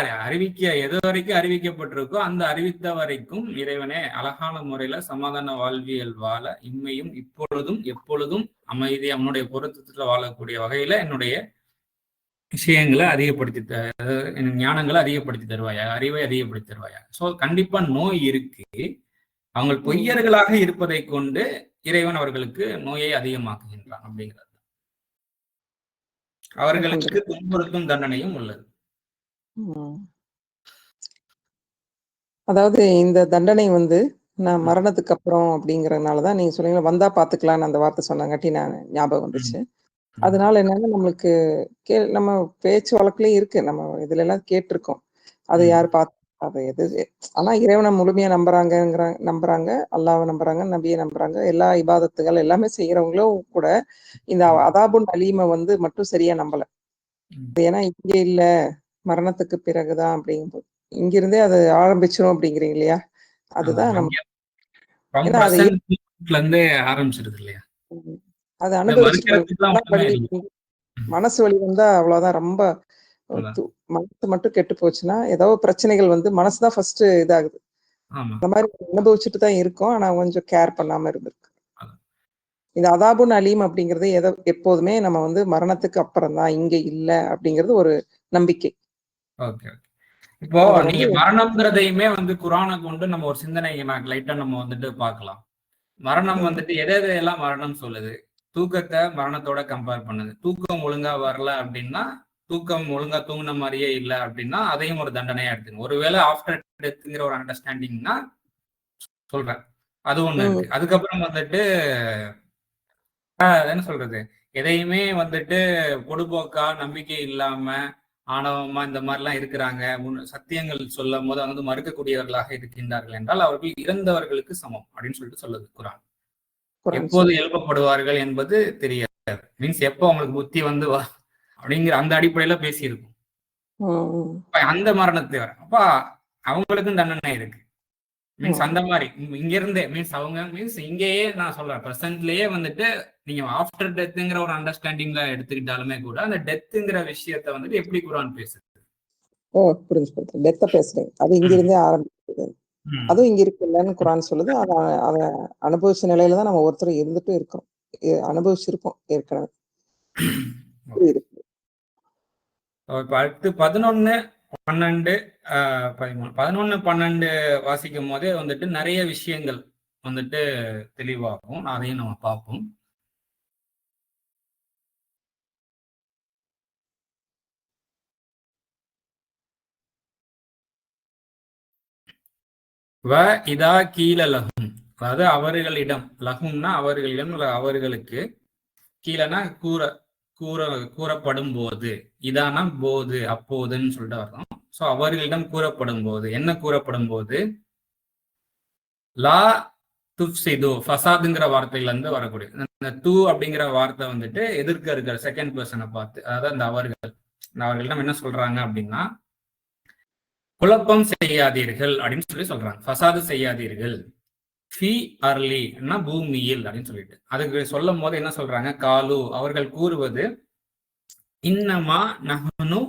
எது வரைக்கும் அறிவிக்கப்பட்டிருக்கோ அந்த அறிவித்த வரைக்கும் இறைவனே அழகான முறையில சமாதான வாழ்வியல் வாழ இம்மையும் இப்பொழுதும் எப்பொழுதும் அமைதி அவனுடைய பொருத்தத்துல வாழக்கூடிய வகையில என்னுடைய விஷயங்களை அதிகப்படுத்தி ஞானங்களை அதிகப்படுத்தி தருவாயா, அறிவை அதிகப்படுத்தி தருவாயா. சோ கண்டிப்பா நோய் இருக்கு. அவங்க பொய்யர்களாக இருப்பதை கொண்டு இறைவன் அவர்களுக்கு நோயை அதிகமாக்குகின்றான் அப்படிங்கிறது. அவர்களுக்கு துன்புறுத்தும் தண்டனையும் உள்ளது. அதாவது இந்த தண்டனை வந்து நான் மரணத்துக்கு அப்புறம் அப்படிங்கறதுனாலதான் நீங்க சொன்னீங்க வந்தா பாத்துக்கலான்னு அந்த வார்த்தை சொன்னாங்கட்டி நான் ஞாபகம் வந்துச்சு. அதனால என்னன்னா நம்மளுக்கு நம்ம பேச்சு வழக்குலயும் இருக்கு, நம்ம இதுல எல்லாம் கேட்டிருக்கோம். அது யாரு அது எது, ஆனா இறைவனை முழுமையா நம்புறாங்க, அல்லாவை நம்புறாங்க, நபியை நம்புறாங்க, எல்லா இபாதத்துகள் எல்லாமே செய்யறவங்களும் கூட இந்த அதாபுன் அலீமை வந்து மட்டும் சரியா நம்பல. ஏன்னா இங்க இல்ல, மரணத்துக்கு பிறகுதான் அப்படிங்கும்போது இங்கிருந்தே அது ஆரம்பிச்சிடும் அப்படிங்கிறீங்க இல்லையா? அதுதான் நம்ம ஆரம்பிச்சிருது இல்லையா? அது அனுபவிச்சு மனசு வலி வந்தா அவ்வளவுதான். ரொம்ப மனசு மட்டும் கெட்டு போச்சுன்னா ஏதோ பிரச்சனைகள் வந்து மனசுதான் ஃபர்ஸ்ட் இதாகுது. அந்த மாதிரி அனுபவிச்சுட்டு தான் இருக்கும், ஆனா கொஞ்சம் கேர் பண்ணாம இருந்திருக்கு. இந்த அதாபுன் அலீம் அப்படிங்கிறது எப்போதுமே நம்ம வந்து மரணத்துக்கு அப்புறம் தான், இங்க இல்ல அப்படிங்கிறது ஒரு நம்பிக்கை. இப்போ நீங்க மரணம்ங்கிறதையுமே வந்து குரானை கொண்டு நம்ம ஒரு சிந்தனை லைட்டா நம்ம வந்துட்டு பார்க்கலாம். மரணம் வந்துட்டு எதையெல்லாம் மரணம் சொல்லுது? தூக்கத்தை மரணத்தோட கம்பேர் பண்ணுது. தூக்கம் ஒழுங்கா வரல அப்படின்னா, தூக்கம் ஒழுங்கா தூங்கின மாதிரியே இல்லை அப்படின்னா அதையும் ஒரு தண்டனையா எடுத்துங்க. ஒருவேளை ஆஃப்டர் டெத்ங்கிற ஒரு அண்டர்ஸ்டாண்டிங்னா சொல்றேன், அது ஒண்ணு இருக்கு. அதுக்கப்புறம் வந்துட்டு என்ன சொல்றது, எதையுமே வந்துட்டு பொடுபோக்கா நம்பிக்கை இல்லாம ஆணவமா இந்த மாதிரிலாம் இருக்கிறாங்க, சத்தியங்கள் சொல்லும் போது வந்து மறுக்கக்கூடியவர்களாக இருக்கின்றார்கள் என்றால் அவர்கள் இறந்தவர்களுக்கு சமம் அப்படின்னு சொல்லிட்டு சொல்லுது குரான். எப்போது எழுப்பப்படுவார்கள் என்பது தெரியாது. மீன்ஸ் எப்போ அவங்களுக்கு புத்தி வந்து அப்படிங்கிற அந்த அடிப்படையில பேசியிருக்கும். அந்த மரணத்தை வர அப்ப அவங்களுக்கும் தண்டனை இருக்கு. மீன்ஸ் அந்த மாதிரி இங்க இருந்தே மீன்ஸ் அவங்க மீன்ஸ் இங்கேயே நான் சொல்றேன் பிரசன்ட்லயே வந்துட்டு நீங்க ஆஃப்டர் டெத்துங்கிற ஒரு அண்டர்ஸ்டாண்டிங்ல எடுத்துக்கிட்டாலுமே கூட அந்த டெத்துங்கிற விஷயத்த வந்துட்டு எப்படி குரான் பேசுது? புரிஞ்சு டெத்த பேசுறேன், அது இங்க இருந்தே ஆரம்பிக்குது. அதுவும் இங்க இருக்கு இல்லைன்னு குரான் சொல்லுது. அதை அனுபவிச்ச நிலையில தான் நம்ம ஒருத்தர் இருந்துட்டு இருக்கோம், அனுபவிச்சிருப்போம் ஏற்கனவே. இப்ப அடுத்து 11, 12 வாசிக்கும் போதே வந்துட்டு நிறைய விஷயங்கள் வந்துட்டு தெளிவாகும். அதையும் நம்ம பார்ப்போம். இதா கீழ லகும், அதாவது அவர்களிடம், லகும்னா அவர்களிடம், அவர்களுக்கு, கீழனா கூற கூறப்படும் போது, இதானா போது அப்போதுன்னு சொல்லிட்டு வரோம். ஸோ அவர்களிடம் கூறப்படும் போது, என்ன கூறப்படும் போது, லா துஃப்சிது, ஃபசாதுங்கிற வார்த்தையில இருந்து வரக்கூடிய இந்த தூ அப்படிங்கிற வார்த்தை வந்துட்டு எதிர்க்க இருக்கிற செகண்ட் பர்சனை பார்த்து, அதாவது அந்த அவர்களிடம் என்ன சொல்றாங்க அப்படின்னா, குழப்பம் செய்யாதீர்கள் அப்படின்னு சொல்றாங்க. ஃபசாது செய்யாதீர்கள் ஃபி அர்லின்னா பூமியில் அப்படின்னு சொல்லிட்டு, அதுக்கு சொல்லும் போது என்ன சொல்றாங்க, காலு அவர்கள் கூறுவது, இன்னமா நஹ்னு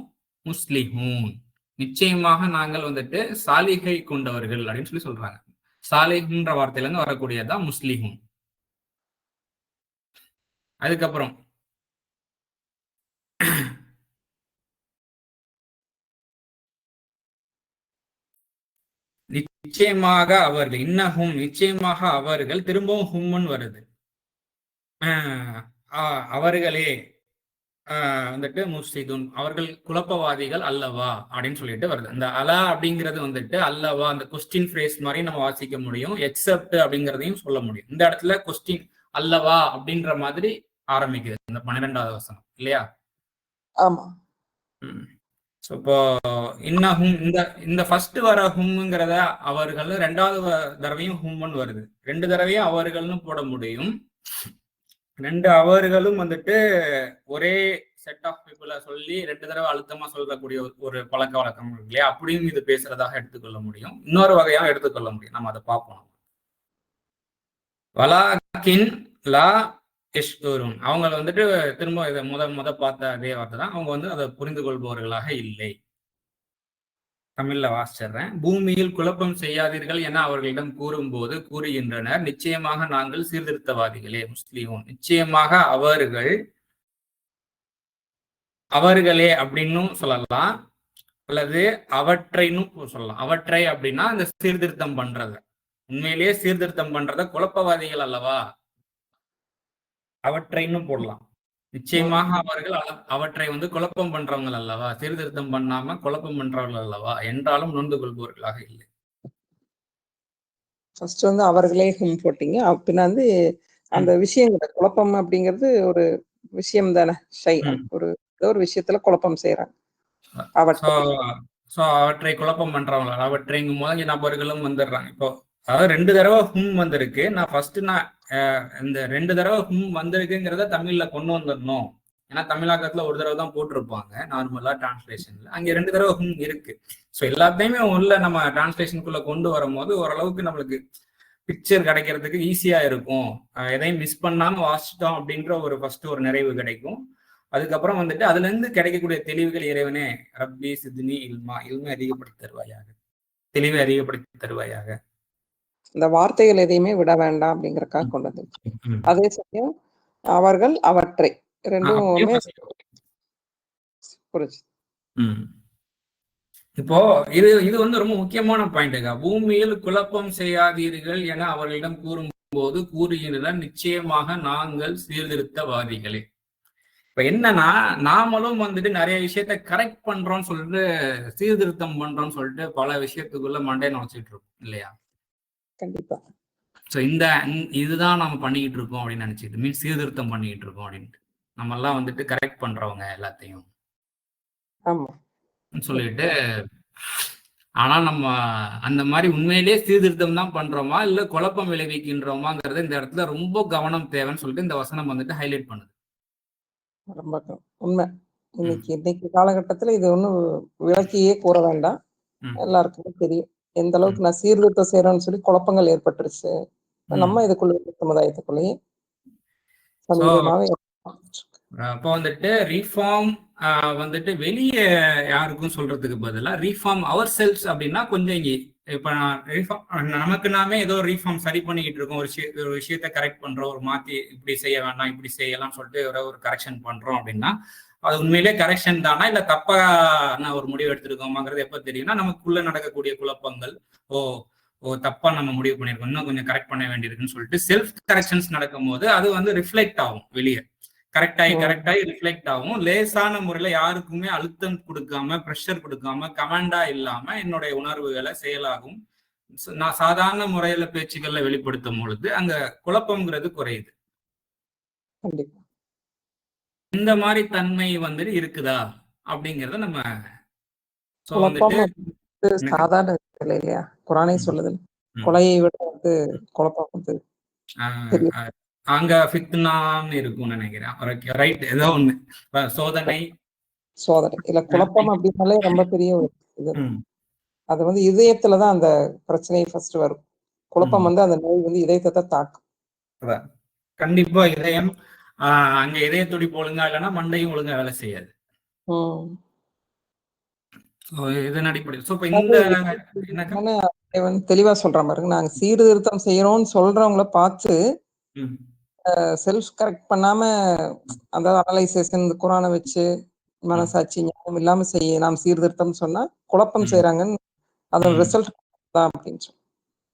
முஸ்லிஹூன், நிச்சயமாக நாங்கள் வந்துட்டு சாலிகை கொண்டவர்கள் அப்படின்னு சொல்லி சொல்றாங்க. சாலிஹ்ன்ற வார்த்தையில இருந்து வரக்கூடியதான் முஸ்லிஹூன். அதுக்கப்புறம் நிச்சயமாக அவர்கள், இன்னஹும் நிச்சயமாக அவர்கள், திரும்பவும் ஹும்முன்னு வருது, அவர்களே வந்துட்டு முஃப்சிதுன் அவர்கள் குழப்பவாதிகள் அல்லவா அப்படின்னு சொல்லிட்டு வருது. அந்த அலா அப்படிங்கிறது வந்துட்டு அல்லவா, அந்த கொஸ்டின் ஃப்ரேஸ் மாதிரி நம்ம வாசிக்க முடியும், எக்ஸப்ட் அப்படிங்கிறதையும் சொல்ல முடியும். இந்த இடத்துல கொஸ்டின் அல்லவா அப்படின்ற மாதிரி ஆரம்பிக்குது இந்த 12வது வசனம் இல்லையா? ஆமா. இப்போ இன்னஹும் இந்த ஃபர்ஸ்ட் வர ஹும்ங்கிறத அவர்கள், ரெண்டாவது தடவையும் ஹும்னு வருது, 2 தடவையும் அவர்கள்னு போட முடியும். 2 அவர்களும் வந்துட்டு ஒரே செட் ஆஃப் பீப்புளை சொல்லி 2 தடவை அழுத்தமா சொல்லக்கூடிய ஒரு பழக்க வழக்கம் இருக்கு இல்லையா? அப்படியும் இது பேசுறதாக எடுத்துக்கொள்ள முடியும், இன்னொரு வகையாக எடுத்துக்கொள்ள முடியும். நம்ம அதை பார்ப்போம். வலாக்கின் லா யஷ்குரூன், அவங்க வந்துட்டு திரும்ப இதை முத பார்த்த அதே வார்த்தை தான், அவங்க வந்து அதை புரிந்து கொள்பவர்களாக இல்லை. தமிழ்ல வாசிச்சிடுறேன். பூமியில் குழப்பம் செய்யாதீர்கள் என அவர்களிடம் கூறும்போது கூறுகின்றனர், நிச்சயமாக நாங்கள் சீர்திருத்தவாதிகளே முஸ்லிமோன், நிச்சயமாக அவர்களே அப்படின்னும் சொல்லலாம், அல்லது அவற்றைன்னு சொல்லலாம். அவற்றை அப்படின்னா இந்த சீர்திருத்தம் பண்றத, உண்மையிலேயே சீர்திருத்தம் பண்றத குழப்பவாதிகள் அல்லவா, அவற்றைன்னு போடலாம். நிச்சயமாக அவர்கள் அவற்றை வந்து குழப்பம் பண்றவங்க அல்லவா, சீர்திருத்தம் பண்ணாம குழப்பம் பண்றவர்கள் அல்லவா என்றாலும் நொந்து கொள்பவர்களாக இல்லை. ஃபர்ஸ்ட் வந்து அவர்களே ஹும் போட்டீங்க, பின்ன வந்து அந்த விஷயங்கள் குழப்பம் அப்படிங்கிறது ஒரு விஷயம் தானே, ஒரு ஏதோ ஒரு விஷயத்துல குழப்பம் செய்யறாங்க. அவற்றை குழப்பம் பண்றவங்க, அவற்றைங்கும் போது நபர்களும் வந்துடுறாங்க. இப்போ அதாவது 2 தடவை ஹும் வந்திருக்கு. நான் ஃபர்ஸ்ட் இந்த 2 தடவை ஹும் வந்திருக்குங்கிறத தமிழ்ல கொண்டு வந்துடணும். ஏன்னா தமிழாக்கத்துல ஒரு தடவை தான் போட்டிருப்பாங்க நார்மலா டிரான்ஸ்லேஷன்ல, அங்க 2 தடவை ஹும் இருக்கு. ஸோ எல்லாத்தையுமே உள்ள நம்ம டிரான்ஸ்லேஷனுக்குள்ள கொண்டு வரும்போது ஓரளவுக்கு நம்மளுக்கு பிக்சர் கிடைக்கிறதுக்கு ஈஸியா இருக்கும். எதையும் மிஸ் பண்ணாம வாசிச்சிட்டோம் அப்படின்ற ஒரு ஃபர்ஸ்ட் ஒரு நிறைவு கிடைக்கும். அதுக்கப்புறம் வந்துட்டு அதுல இருந்து கிடைக்கக்கூடிய தெளிவுகள், இறைவனே ரப்பி சித்னி இல்மை அதிகப்படுத்தி தருவாயாக, தெளிவை அதிகப்படுத்தி தருவாயாக. இந்த வார்த்தைகள் எதையுமே விட வேண்டாம் அப்படிங்கறக்காக கொண்டு வந்து, அதே சமயம் அவர்கள் அவற்றை ரெண்டுமே புரிச்சு. இப்போ இது வந்து ரொம்ப முக்கியமான பாயிண்ட்டுங்க. பூமியில் குழப்பம் செய்யாதீர்கள் என அவர்களிடம் கூறும்போது கூறுகின்றனர், நிச்சயமாக நாங்கள் சீர்திருத்தவாதிகளே. இப்ப என்னன்னா, நாமளும் வந்துட்டு நிறைய விஷயத்த கரெக்ட் பண்றோம்னு சொல்லிட்டு, சீர்திருத்தம் பண்றோம்னு சொல்லிட்டு பல விஷயத்துக்குள்ள மண்டை நுழைச்சிட்டு இருக்கோம் இல்லையா? கண்டிப்பா. ஸோ இதுதான் நம்ம பண்ணிக்கிட்டு இருக்கோம் அப்படின்னு நினைச்சிட்டு, மீன்ஸ் சீர்திருத்தம் பண்ணிக்கிட்டு இருக்கோம் அப்படின்ட்டு, நம்ம எல்லாம் வந்துட்டு கரெக்ட் பண்றவங்க எல்லாத்தையும் சொல்லிட்டு. ஆனா நம்ம அந்த மாதிரி உண்மையிலேயே சீர்திருத்தம் தான் பண்றோமா இல்ல குழப்பம் விளைவிக்கின்றோமாங்கிறது இந்த இடத்துல ரொம்ப கவனம் தேவைன்னு சொல்லிட்டு இந்த வசனம் வந்துட்டு ஹைலைட் பண்ணுது. ரொம்ப உண்மை. இன்னைக்கு காலகட்டத்துல இது ஒண்ணும் விளக்கியே கூற வேண்டாம், எல்லாருக்குமே தெரியும் எந்த அளவுக்கு நான் சீர்திருத்தம் செய்யறேன்னு சொல்லி குழப்பங்கள் ஏற்பட்டுருச்சு நம்ம இதுக்குள்ள சமுதாயத்துக்குள்ளேயே சமீபமாவே. அப்போ வந்துட்டு ரீஃபார்ம் வந்துட்டு வெளியே யாருக்கும் சொல்றதுக்கு பதிலா ரீஃபார்ம் அவர் செல்ஸ் அப்படின்னா கொஞ்சம் இப்ப நமக்கு நாமே ஏதோ ரீஃபார்ம் சரி பண்ணிக்கிட்டு இருக்கோம், ஒரு விஷயத்த கரெக்ட் பண்றோம், ஒரு மாத்தி இப்படி செய்ய வேண்டாம் இப்படி செய்யலாம் சொல்லிட்டு ஒரு கரெக்ஷன் பண்றோம் அப்படின்னா அது உண்மையிலே கரெக்ஷன் தானா இல்ல தப்பா ஒரு முடிவு எடுத்திருக்கோமாங்கிறது எப்ப தெரியும்னா நமக்குள்ள நடக்கக்கூடிய குழப்பங்கள், தப்பா நம்ம முடிவு பண்ணிருக்கோம், இன்னும் கொஞ்சம் கரெக்ட் பண்ண வேண்டியிருக்குன்னு சொல்லிட்டு செல்ஃப் கரெக்ஷன்ஸ் நடக்கும் போது அது வந்து ரிஃப்ளெக்ட் ஆகும், வெளியே கரெக்டாகி ரிஃப்ளெக்ட் ஆகும். லேசான முறையில யாருக்குமே அழுத்தம் கொடுக்காம, ப்ரெஷர் கொடுக்காம, கமாண்டா இல்லாம என்னுடைய உணர்வுகளை செயலாகும் நான் சாதாரண முறையில பேச்சுக்கள்ல வெளிப்படுத்தும் பொழுது அங்க குழப்பம்ங்கிறது குறையுது. இந்த மாதிரி தன்மை வந்துட்டு இருக்குதா அப்படிங்கிறத நம்ம குழப்பம் வந்துட்டு சாதாரண இல்லை இல்லையா? குரானே சொல்லுது, கொலையை விட குழப்பம் தெரியும். அங்க ஃபித்னான்னு இருக்கும்னு நினைக்கிறேன். ரைட், ஏதோ ஒண்ணு சோதனை இல்ல குழப்பம் அப்படின்னாலே ரொம்ப பெரிய ஒரு இது. அது இதயத்துலதான் அந்த பிரச்சனை ஃபர்ஸ்ட் வரும். குழப்பம் அந்த நோய் இதயத்தை தாக்கும். கண்டிப்பா இதயம் அங்க இதய துடிப்பு ஒழுங்கா இல்லைன்னா மண்டையும் ஒழுங்கா வேலை செய்யாது. இதன் அடிப்படையில் தெளிவா சொல்ற மாதிரி நாங்க சீர்திருத்தம் செய்யறோம்னு சொல்றவங்கள பார்த்து செல்ஃப் கரெக்ட் பண்ணாம அந்த அனலைசேஷன் குரானை வச்சு மனசாட்சி ஞானம் இல்லாம நாம் சீர்திருத்தம் சொன்னா குழப்பம் செய்யறாங்கன்னு அதோட ரிசல்ட் தான் அப்படின்னு சொல்லி.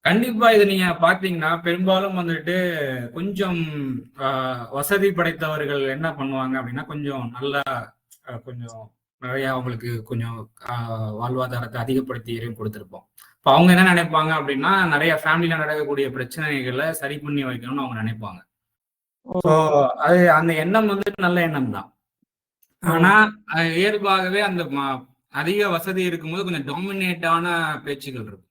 கண்டிப்பா இது நீங்க பாத்தீங்கன்னா பெரும்பாலும் வந்துட்டு கொஞ்சம் வசதி படைத்தவர்கள் என்ன பண்ணுவாங்க அப்படின்னா கொஞ்சம் நல்லா கொஞ்சம் நிறைய அவங்களுக்கு கொஞ்சம் வாழ்வாதாரத்தை அதிகப்படுத்தி கொடுத்துருப்போம். இப்போ அவங்க என்ன நினைப்பாங்க அப்படின்னா நிறைய ஃபேமிலியில நடக்கக்கூடிய பிரச்சனைகளை சரி பண்ணி வைக்கணும்னு அவங்க நினைப்பாங்க. ஸோ அது அந்த எண்ணம் வந்துட்டு நல்ல எண்ணம் தான். ஆனா இயல்பாகவே அந்த அதிக வசதி இருக்கும்போது கொஞ்சம் டாமினேட்டான பேச்சுகள் இருக்கும்.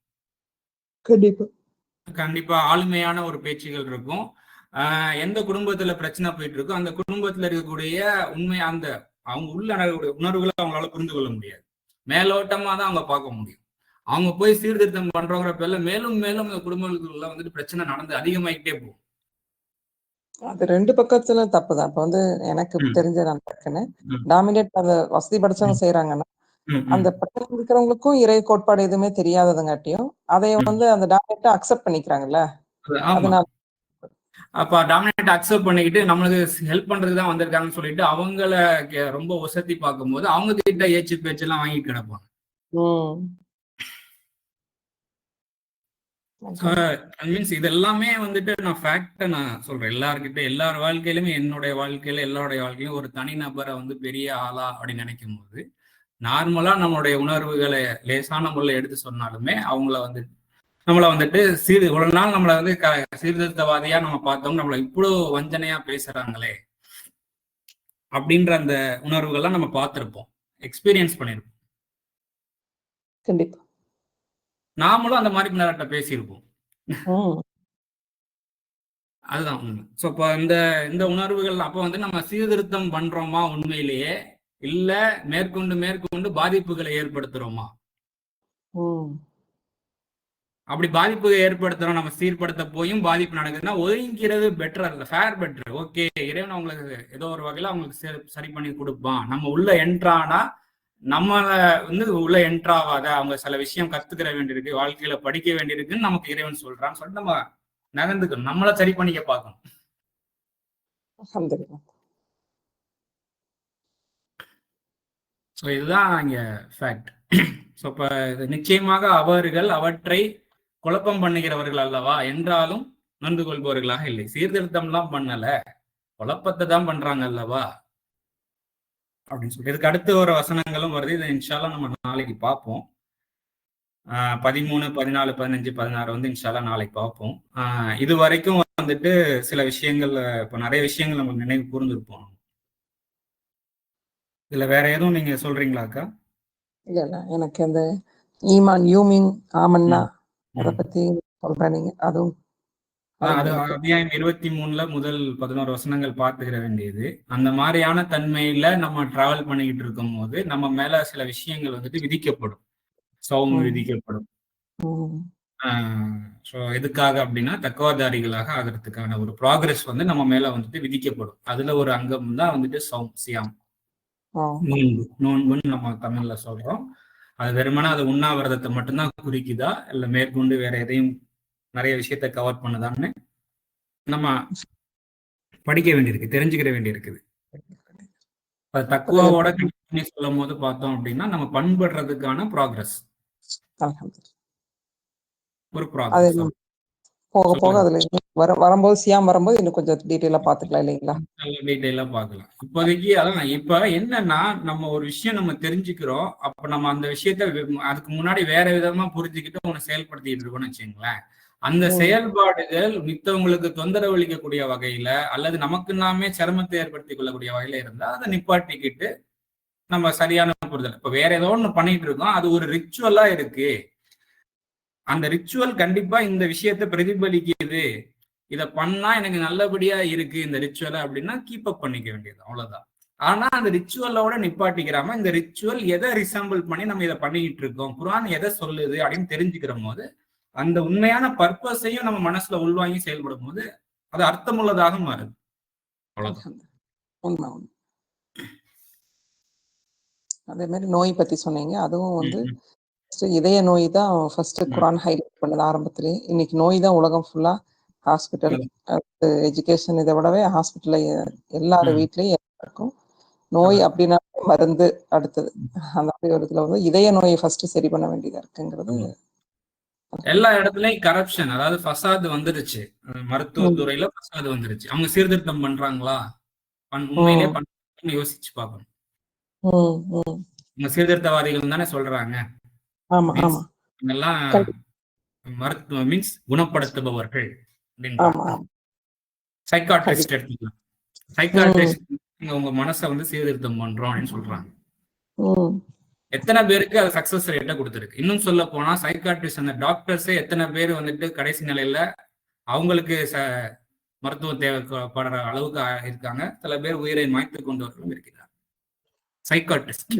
கண்டிப்பா ஆளுமையான ஒரு பேச்சுகள் இருக்கும். எந்த குடும்பத்துல பிரச்சனை போயிட்டு இருக்கோ அந்த குடும்பத்துல இருக்கக்கூடிய உண்மை அந்த அவங்க உள்ள நடக்கக்கூடிய உணர்வுகளை அவங்களால புரிந்து கொள்ள முடியாது. மேலோட்டமா தான் அவங்க பார்க்க முடியும். அவங்க போய் சீர்திருத்தம் பண்றவங்கிற பேர்ல மேலும் மேலும் அந்த குடும்பங்களுக்குள்ள வந்துட்டு பிரச்சனை நடந்து அதிகமாயிட்டே போகும். அது ரெண்டு பக்கத்துல தப்புதான். இப்ப எனக்கு தெரிஞ்ச நான் பார்க்கணும், டாமினேட் அந்த வசதி படைச்சவங்க செய்யறாங்கன்னா அந்த பிரச்சனை இருக்கிறவங்களுக்கும் இறை கோட்பாடு எதுவுமே தெரியாததுங்காட்டியும் அதை அந்த டாமினேட்டை அக்செப்ட் பண்ணிக்கிறாங்கல்ல. அதனால அப்ப டாமினேட் அக்செப்ட் பண்ணிக்கிட்டு நம்மளுக்கு ஹெல்ப் பண்றதுக்கு தான் வந்திருக்காங்கன்னு சொல்லிட்டு அவங்கள ரொம்ப ஒசத்தி பார்க்கும்போது அவங்க கிட்ட ஏச்சு பேச்செல்லாம் வாங்கிட்டு கிடப்பாங்க. மீன்ஸ் இது எல்லாமே வந்துட்டு நான் ஃபேக்டை நான் சொல்றேன். எல்லார்கிட்ட எல்லார் வாழ்க்கையிலுமே என்னுடைய வாழ்க்கையில எல்லாருடைய வாழ்க்கையிலும் ஒரு தனிநபரை பெரிய ஆளா அப்படின்னு நினைக்கும் போது நார்மலா நம்மளுடைய உணர்வுகளை லேசான முறையில் எடுத்து சொன்னாலுமே அவங்கள நம்மளை வந்துட்டு இவ்வளவு நாள் நம்மளை சீர்திருத்தவாதியா நம்ம பார்த்தோம், நம்மளை இவ்வளவு வஞ்சனையா பேசுறாங்களே அப்படின்ற அந்த உணர்வுகள்லாம் நம்ம பார்த்திருப்போம், எக்ஸ்பீரியன்ஸ் பண்ணிருப்போம். கண்டிப்பா நாமளும் அந்த மாதிரி நேரத்தை பேசியிருப்போம். அதுதான் உண்மை. ஸோ இப்போ இந்த உணர்வுகள் அப்போ நம்ம சீர்திருத்தம் பண்றோமா உண்மையிலேயே, இல்ல மேற்கொண்டு பாதிப்புகளை ஏற்படுத்துறோமா? அப்படி பாதிப்பு ஏற்படுத்துறோம், நம்ம சீர்படுத்த போயும் பாதிப்பு நடக்குதுன்னா ஒதுங்கிறது பெட்டரா இல்லை, ஃபேர் பெட்டர். ஓகே, இறைவன் அவங்களுக்கு ஏதோ ஒரு வகையில அவங்களுக்கு சரி பண்ணி கொடுப்பான். நம்ம உள்ள என்ட்ரானா நம்மளை உள்ள என்ட்ராவாத அவங்க சில விஷயம் கத்துக்கிற வேண்டியிருக்கு, வாழ்க்கையில படிக்க வேண்டியிருக்குன்னு நமக்கு இறைவன் சொல்றான்னு சொல்லிட்டு நம்ம நகர்ந்துக்கணும், நம்மளை சரி பண்ணிக்க பார்க்கணும். ஸோ இதுதான் இங்க ஃபேக்ட். ஸோ இப்போ நிச்சயமாக அவர்கள் அவற்றை குழப்பம் பண்ணுகிறவர்கள் அல்லவா, என்றாலும் நொந்து கொள்பவர்களாக இல்லை. சீர்திருத்தம்லாம் பண்ணல, குழப்பத்தை தான் பண்றாங்க அல்லவா அப்படின்னு சொல்லி இதுக்கு அடுத்து ஒரு வசனங்களும் வருது. இதை இன்ஷால்லாம் நம்ம நாளைக்கு பார்ப்போம். 13, 14, 15, 16 இன்ஷால்லாம் நாளைக்கு பார்ப்போம். இது வரைக்கும் வந்துட்டு சில விஷயங்கள், இப்போ நிறைய விஷயங்கள் நம்ம நினைவு கூர்ந்துருப்போம். இதுல வேற எதுவும் நீங்க சொல்றீங்களாக்கா? இல்ல எனக்கு அந்த ஈமான் யூமின் ஆமன்னா அதை பத்தி சொல்றேன். நீங்க அதுவும் அது அத்தியாயம் 23 முதல் 11 வசனங்கள் பார்த்துக்கிற வேண்டியது. அந்த மாதிரியான தன்மையில நம்ம டிராவல் பண்ணிக்கிட்டு இருக்கும் போது நம்ம மேல சில விஷயங்கள் விதிக்கப்படும், சௌம் விதிக்கப்படும். ஸோ எதுக்காக அப்படின்னா தக்குவாதாரிகளாக ஆகிறதுக்கான ஒரு ப்ராக்ரஸ் நம்ம மேல விதிக்கப்படும். அதுல ஒரு அங்கம் தான் சௌம், சியாம், நோன்புன்னு நம்ம தமிழ்ல சொல்றோம். அது வெறுமனா அது உண்ணாவிரதத்தை மட்டும்தான் குறிக்குதா இல்ல மேற்கொண்டு வேற எதையும் நிறைய விஷயத்த கவர் பண்ணுதான்னு நம்ம படிக்க வேண்டியிருக்கு, தெரிஞ்சுக்கிற வேண்டியிருக்குது. தக்குவாவோட சொல்லும் போது பார்த்தோம் அப்படின்னா நம்ம பண்படுறதுக்கான ப்ராக்ரஸ், ஒரு ப்ராக்ரஸ். போக போக அதுல வரும்போது சியாம் வரும்போது இன்னும் கொஞ்சம் டீட்டெயிலா பாத்துக்கலாம் இல்லைங்களா? டீட்டெயிலா பார்க்கலாம். இப்போதைக்கு அதான் இப்ப என்னன்னா நம்ம ஒரு விஷயம் நம்ம தெரிஞ்சுக்கிறோம், அப்ப நம்ம அந்த விஷயத்த அதுக்கு முன்னாடி வேற விதமா புரிஞ்சுக்கிட்டு ஒண்ணு செயல்படுத்திட்டு இருக்கோம்னு வச்சுங்களேன். அந்த செயல்பாடுகள் மித்தவங்களுக்கு தொந்தரவு அளிக்கக்கூடிய வகையில அல்லது நமக்கு நாமே சிரமத்தை ஏற்படுத்திக் கொள்ளக்கூடிய வகையில இருந்தா அதை நிப்பாட்டிக்கிட்டு நம்ம சரியான புரிதல். இப்ப வேற ஏதோ ஒண்ணு பண்ணிட்டு இருக்கோம், அது ஒரு ரிச்சுவலா இருக்கு, அந்த ரிச்சுவல் கண்டிப்பா இந்த விஷயத்தை பிரதிபலிக்குது, இதை பண்ணா எனக்கு நல்லபடியா இருக்கு இந்த ரிச்சுவலை அப்படின்னா கீப் அப் பண்ணிக்க வேண்டியது, அவ்வளவுதான். ஆனா அந்த ரிச்சுவலோட நிப்பாட்டிக்கிறாம இந்த ரிச்சுவல் எதை ரிசம்பிள் பண்ணி நம்ம இதை பண்ணிக்கிட்டு இருக்கோம், குர்ஆன் எதை சொல்லுது அப்படின்னு தெரிஞ்சுக்கிற போது அந்த உண்மையான பர்பஸையும் நம்ம மனசுல உள்வாங்கி செயல்படும் போது அது அர்த்தமுள்ளதாக மாறுது. அதே மாதிரி நோய் பத்தி சொன்னீங்க, அதுவும் வந்து இதய நோய் தான் ஃபர்ஸ்ட் குர்ஆன் ஹைலைட் பண்ணது ஆரம்பத்திலே. இன்னைக்கு நோய் தான் உலகம் ஃபுல்லா, ஹாஸ்பிட்டல், எஜுகேஷன், இதை விடவே ஹாஸ்பிட்டல்ல எல்லாரும் வீட்லயும் இருக்கும் நோய் அப்படின்னா மருந்து அடுத்தது. அந்த இடத்துல வந்து இதய நோயை ஃபர்ஸ்ட் சரி பண்ண வேண்டியதா இருக்குங்கிறது. எல்லா இடத்துலயும் கரப்ஷன், அதாவது ஃபசாது வந்துருச்சு, மருத்துவத்துறையில ஃபசாது வந்துருச்சு. அவங்க சீர்திருத்தம் பண்றாங்களா, உண்மையிலே பண்ண யோசிச்சு பார்க்கணும். சீர்திருத்தவாதிகள் தானே சொல்றாங்க, மருத்துவ மீன்ஸ் குணப்படுத்துபவர்கள். சைக்காட்ரிஸ்ட் எடுத்துக்கலாம், சைக்காட்ரிஸ்ட் உங்க மனசை வந்து சீர்திருத்தம் பண்றோம் அப்படின்னு சொல்றாங்க. எத்தனை பேருக்கு அது சக்சஸ் ரேட்டை கொடுத்துருக்கு. இன்னும் சொல்ல போனா சைக்காட்ரிஸ்ட் அந்த டாக்டர்ஸே எத்தனை பேர் வந்துட்டு கடைசி நிலையில அவங்களுக்கு மருத்துவம் தேவைப்படுற அளவுக்கு இருக்காங்க, சில பேர் உயிரை மாய்த்து கொண்டவர்களும் இருக்கிறார் சைக்காட்ரிஸ்ட்.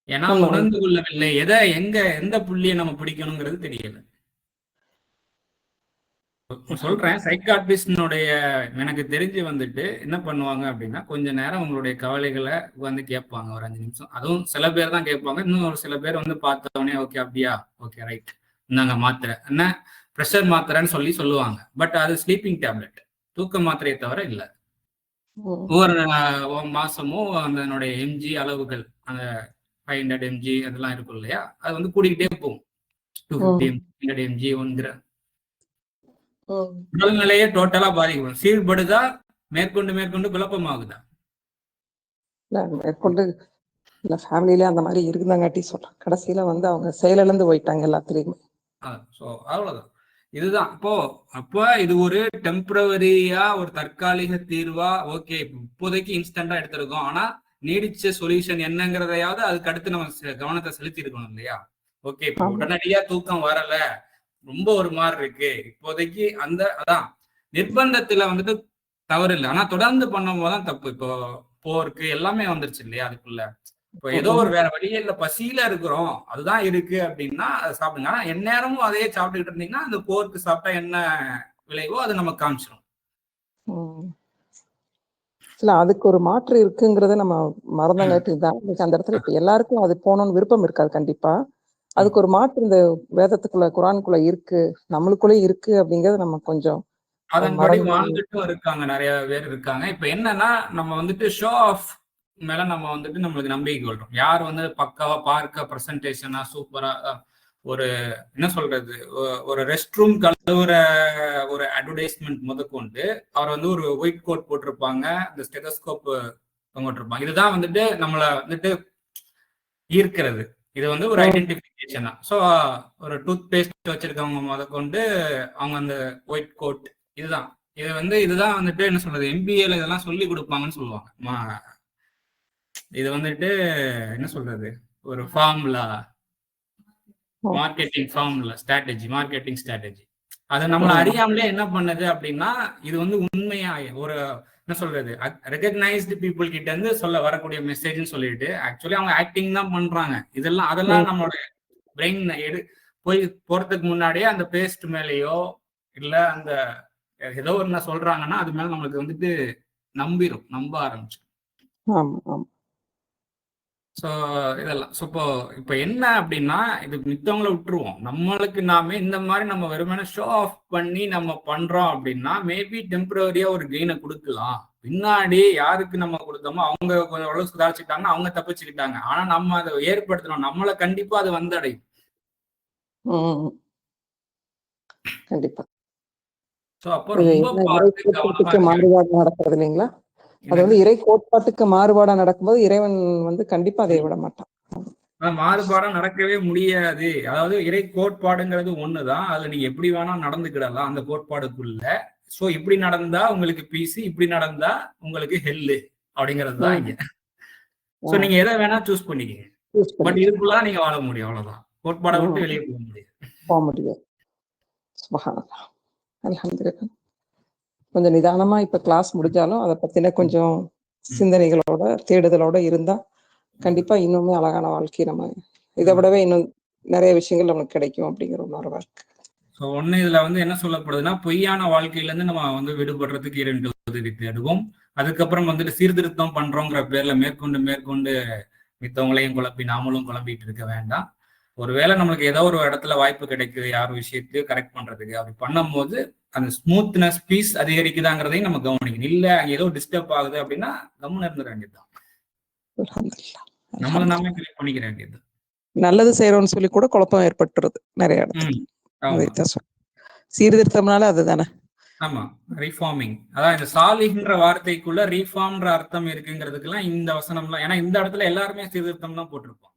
ஏன்னா உணர்ந்து கொள்ளவில்லை எதை எந்த புள்ளியை நம்ம பிடிக்கணுங்கிறது தெரியல. சொல்றேன், சைக்காட்ரிஸ்டனுடைய எனக்கு தெரிஞ்சு வந்துட்டு என்ன பண்ணுவாங்க அப்படின்னா, கொஞ்ச நேரம் உங்களுடைய கவலைகளை வந்து கேட்பாங்க, ஒரு 5 நிமிஷம். அதுவும் சில பேர் தான் கேட்பாங்க, இன்னும் ஒரு சில பேர் வந்து பார்த்தவொடனே ஓகே அப்படியா, ஓகே ரைட், இந்தாங்க மாத்திரை, என்ன ப்ரெஷர் மாத்திரைன்னு சொல்லுவாங்க. பட் அது ஸ்லீப்பிங் டேப்லெட், தூக்க மாத்திரையை தவிர இல்லை. ஒவ்வொரு மாசமும் அதனுடைய எம்ஜி அளவுகள், அந்த 500 mg அதெல்லாம் இருக்கும் இல்லையா, அது வந்து கூடிக்கிட்டே போகும். 250 mg 100 mg 1 கிராம். உடல்நிலையே டோட்டலா பாதிக்கும். சீர்படுதா, மேற்கொண்டு குழப்பமாகுதா? மேற்கொண்டு இல்ல, ஃபேமிலியில அந்த மாதிரி இருக்குதாங்காட்டி சொல்றேன். கடைசியில வந்து அவங்க செயலிழந்து போயிட்டாங்க எல்லாத்துலயுமே. அவ்வளவுதான். இதுதான் அப்போ இது ஒரு டெம்பரவரியா, ஒரு தற்காலிக தீர்வா, ஓகே இப்போதைக்கு இன்ஸ்டன்டா எடுத்திருக்கோம், ஆனா நீடிச்ச சொல்யூஷன் என்னங்கிறதையாவது அதுக்கு அடுத்து நம்ம கவனத்தை செலுத்தி இருக்கணும் இல்லையா? ஓகே இப்போ உடனடியா தூக்கம் வரல, ரொம்ப ஒரு மாதிரி இருக்கு இப்போதைக்கு, அதான் நிர்பந்தத்துல வந்துட்டு தவறு இல்லை, ஆனா தொடர்ந்து பண்ணும் போதுதான் தப்பு. இப்போ போருக்கு எல்லாமே வந்துருச்சு இல்லையா அதுக்குள்ள. இப்போ ஏதோ ஒரு வேற வழியே இல்ல, பசியில இருக்கிறோம், அதுதான் இருக்கு அப்படின்னா அதை சாப்பிடுங்க. ஆனா எந்நேரமும் அதையே சாப்பிட்டுக்கிட்டு இருந்தீங்கன்னா அந்த போருக்கு சாப்பிட்டா என்ன விளைவோ அது நமக்கு காமிச்சிடும். இல்ல, அதுக்கு ஒரு மாற்று இருக்குங்கிறத நம்ம மறந்தங்காட்டி தான் அந்த இடத்துல இப்ப எல்லாருக்கும் அது போகணும்னு விருப்பம் இருக்காது கண்டிப்பா. அதுக்கு ஒரு மாற்று இந்த வேதத்துக்குள்ள, குர்ஆனுக்குள்ள இருக்கு, நம்மளுக்குள்ளே இருக்கு அப்படிங்கறது நம்ம கொஞ்சம் அதன்படி வாழ்ந்துட்டும் இருக்காங்க, நிறைய பேர் இருக்காங்க. இப்ப என்னன்னா நம்ம வந்துட்டு ஷோ ஆஃப் மேல நம்ம வந்துட்டு நம்மளுக்கு நம்பிக்கை கொள்றோம். யார் வந்து பக்காவா பார்க்க பிரசன்டேஷனா சூப்பரா, ஒரு என்ன சொல்றது, ஒரு ரெஸ்ட் ரூம் கழுவுற ஒரு அட்வர்டைஸ்மெண்ட் முதற்கொண்டு அவர் வந்து ஒரு ஒயிட் கோட் போட்டிருப்பாங்க, இந்த ஸ்டெதஸ்கோப் தொங்கிட்டிருப்பாங்க. இதுதான் வந்துட்டு நம்மளை வந்துட்டு ஈர்க்கிறது. இது வந்து ஒரு ஐடென்டிபிகேஷன் தான். ஸோ ஒரு டூத் பேஸ்ட் வச்சிருக்கவங்க முதற்கொண்டு அவங்க அந்த ஒயிட் கோட், இதுதான் வந்துட்டு என்ன சொல்றது, MBAல இதெல்லாம் சொல்லி கொடுப்பாங்கன்னு சொல்லுவாங்க. இது வந்துட்டு என்ன சொல்றது, ஒரு formula, marketing formula, marketing strategy. அது நம்மளை அறியாமலே என்ன பண்ணுது அப்படின்னா, இது வந்து உண்மையா ஒரு என்ன சொல்றது, ரெகக்னைஸ்டு பீப்புள் கிட்ட இருந்து வரக்கூடிய மெசேஜ்னு சொல்லிட்டு ஆக்சுவலி அவங்க ஆக்டிங் தான் பண்றாங்க. அதெல்லாம் நம்மளோட பிரெயின் போறதுக்கு முன்னாடியே அந்த பேஸ்ட் மேலேயோ இல்ல அந்த ஏதோ ஒண்ணு சொல்றாங்கன்னா அது மேல நம்மளுக்கு வந்துட்டு நம்ப ஆரம்பிச்சு. ஸோ இதெல்லாம் இப்போ என்ன அப்படின்னா, இது மித்தவங்களை விட்டுருவோம், நம்மளுக்கு நாமே இந்த மாதிரி நம்ம வெறுமனே ஷோ ஆஃப் பண்ணி நம்ம பண்றோம் அப்படின்னா மேபி டெம்பரரியா ஒரு கெயினை கொடுக்கலாம். பின்னாடி யாருக்கு நம்ம கொடுத்தோமோ அவங்க கொஞ்சம் அளவு சுதாரிச்சுட்டாங்கன்னா அவங்க தப்பிச்சுக்கிட்டாங்க. ஆனா நம்ம அதை ஏற்படுத்தணும், நம்மளை கண்டிப்பா அது வந்தடையும். கண்டிப்பா. அப்போ ரொம்ப மாறுபாடு நடக்கிறது இல்லைங்களா? அது வந்து இறை கோட்பாட்டுக்கு மாறுபாடா நடக்கும்போது இறைவன் வந்து கண்டிப்பா அதை விட மாட்டான். மாறுபாடா நடக்கவே முடியாது. அதாவது இறை கோட்பாடுங்கிறது ஒண்ணுதான். அதுல நீங்க எப்படி வேணா நடந்துக்கிடலாம் அந்த கோட்பாடுக்குள்ள. சோ இப்படி நடந்தா உங்களுக்கு பீஸ், இப்படி நடந்தா உங்களுக்கு ஹெல்லு அப்படிங்கிறது தான் இங்க. சோ நீங்க எதை வேணா சூஸ் பண்ணிக்கங்க. பட் இதுக்குள்ள நீங்க வாழ முடியும், அவ்வளவுதான். கோட்பாடை விட்டு வெளியே போக முடியாது. போக முடியாது. சுப்ஹானல்லாஹ். அல்ஹம்துலில்லாஹ். கொஞ்சம் நிதானமா இப்ப கிளாஸ் முடிஞ்சாலும் அதை பத்தின கொஞ்சம் சிந்தனைகளோட தேடுதலோட இருந்தா கண்டிப்பா இன்னுமே அழகான வாழ்க்கை நம்ம இதை விடவே இன்னும் நிறைய விஷயங்கள் நமக்கு கிடைக்கும் அப்படிங்கிற உணர்வா இருக்கு. ஸோ ஒன்று இதில் வந்து என்ன சொல்லப்படுதுன்னா, பொய்யான வாழ்க்கையிலேருந்து நம்ம வந்து விடுபடுறதுக்கு 2 உதவி தேடுவோம். அதுக்கப்புறம் வந்துட்டு சீர்திருத்தம் பண்றோங்கிற பேர்ல மேற்கொண்டு மித்தவங்களையும் குழப்பி நாமளும் குழம்பிட்டு இருக்க வேண்டாம். ஒருவேளை நம்மளுக்கு ஏதோ ஒரு இடத்துல வாய்ப்பு கிடைக்குது யார் விஷயத்தையும் கரெக்ட் பண்றதுக்கு, அப்படி பண்ணும்போது அந்த ஸ்மூத்னஸ் பீஸ் அதிகரிக்குதாங்கிறதையும் நம்ம கவனிக்கணும். இல்ல அங்க ஏதோ டிஸ்டர்ப் ஆகுது அப்படின்னா கம்முன்னு இருந்துட வேண்டியதுதான். நம்மள நாமே கரெக்ட் பண்ணிக்க வேண்டியது. நல்லது செய்யறோம்னு சொல்லி கூட குழப்பம் ஏற்பட்டுருது நிறைய இடத்துல. சீர்திருத்தம்னால அதுதானே. ஆமா, ரீஃபார்மிங். அதான் இந்த சாலிஹ்ன்ற வார்த்தைக்குள்ள ரீஃபார்ம்ன்ற அர்த்தம் இருக்குங்கிறதுக்கெல்லாம் இந்த வசனம்லாம், ஏன்னா இந்த இடத்துல எல்லாருமே சீர்திருத்தம் தான் போட்டிருப்போம்.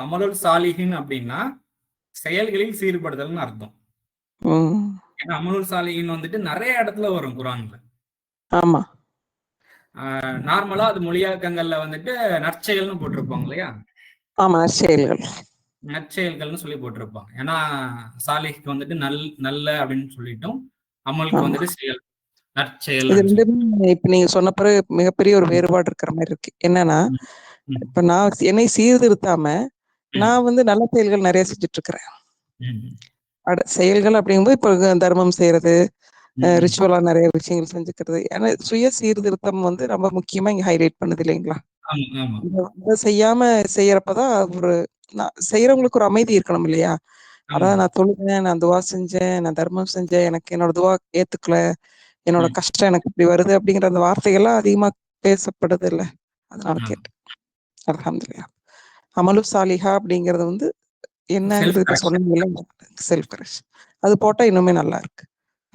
அமலுல் சாலிஹின் அப்படின்னா செயல்களில் சீர்படுதல்னு அர்த்தம். ஏன்னா அமலுல் சாலிஹின் வந்துட்டு நிறைய இடத்துல வரும் குர்ஆன்ல. ஆமா, நார்மலா அது மொழியாக்கங்கள்ல வந்துட்டு நற்செயல்னு போட்டிருப்பாங்க இல்லையா? ஆமா, நற்செயல்கள்னு சொல்லி போட்டிருப்பாங்க. ஏன்னா சாலிஹ்க்கு வந்துட்டு நல்ல அப்படின்னு சொல்லிட்டோம், அமலுக்கு வந்துட்டு செயல், நற்செயல். இது ரெண்டுமே இப்ப நீங்க சொன்ன பிறகு மிகப்பெரிய ஒரு வேறுபாடு இருக்கிற மாதிரி இருக்கு. என்னன்னா, இப்ப நான் என்னை சீர்திருத்தாம நான் வந்து நல்ல செயல்கள் நிறைய செஞ்சுட்டு இருக்கிறேன். செயல்கள் அப்படிங்கும்போது இப்ப தர்மம் செய்யறது, ரிச்சுவலா நிறைய விஷயங்கள் செஞ்சுக்கிறது. ஏன்னா சுய சீர்திருத்தம் வந்து ரொம்ப முக்கியமா இங்க ஹைலைட் பண்ணுது இல்லைங்களா? செய்யாம செய்யறப்பதான் ஒரு செய்யறவங்களுக்கு ஒரு அமைதி இருக்கணும் இல்லையா? அதாவது நான் தொழுகிறேன், நான் துவா செஞ்சேன், நான் தர்மம் செஞ்சேன், எனக்கு என்னோட துவா ஏத்துக்கல, என்னோட கஷ்டம் எனக்கு இப்படி வருது அப்படிங்கிற அந்த வார்த்தைகள்லாம் அதிகமா பேசப்படுது இல்ல. அதனால கேட்டேன். அல்ஹம்துலில்லாஹ். அமலு சாலிஹா அப்படிங்கறது வந்து என்னங்கிறது இப்ப சொன்னீங்கல்ல, செல்ஃப் கரெக்ஷன். அது போட்டா இன்னுமே நல்லா இருக்கு.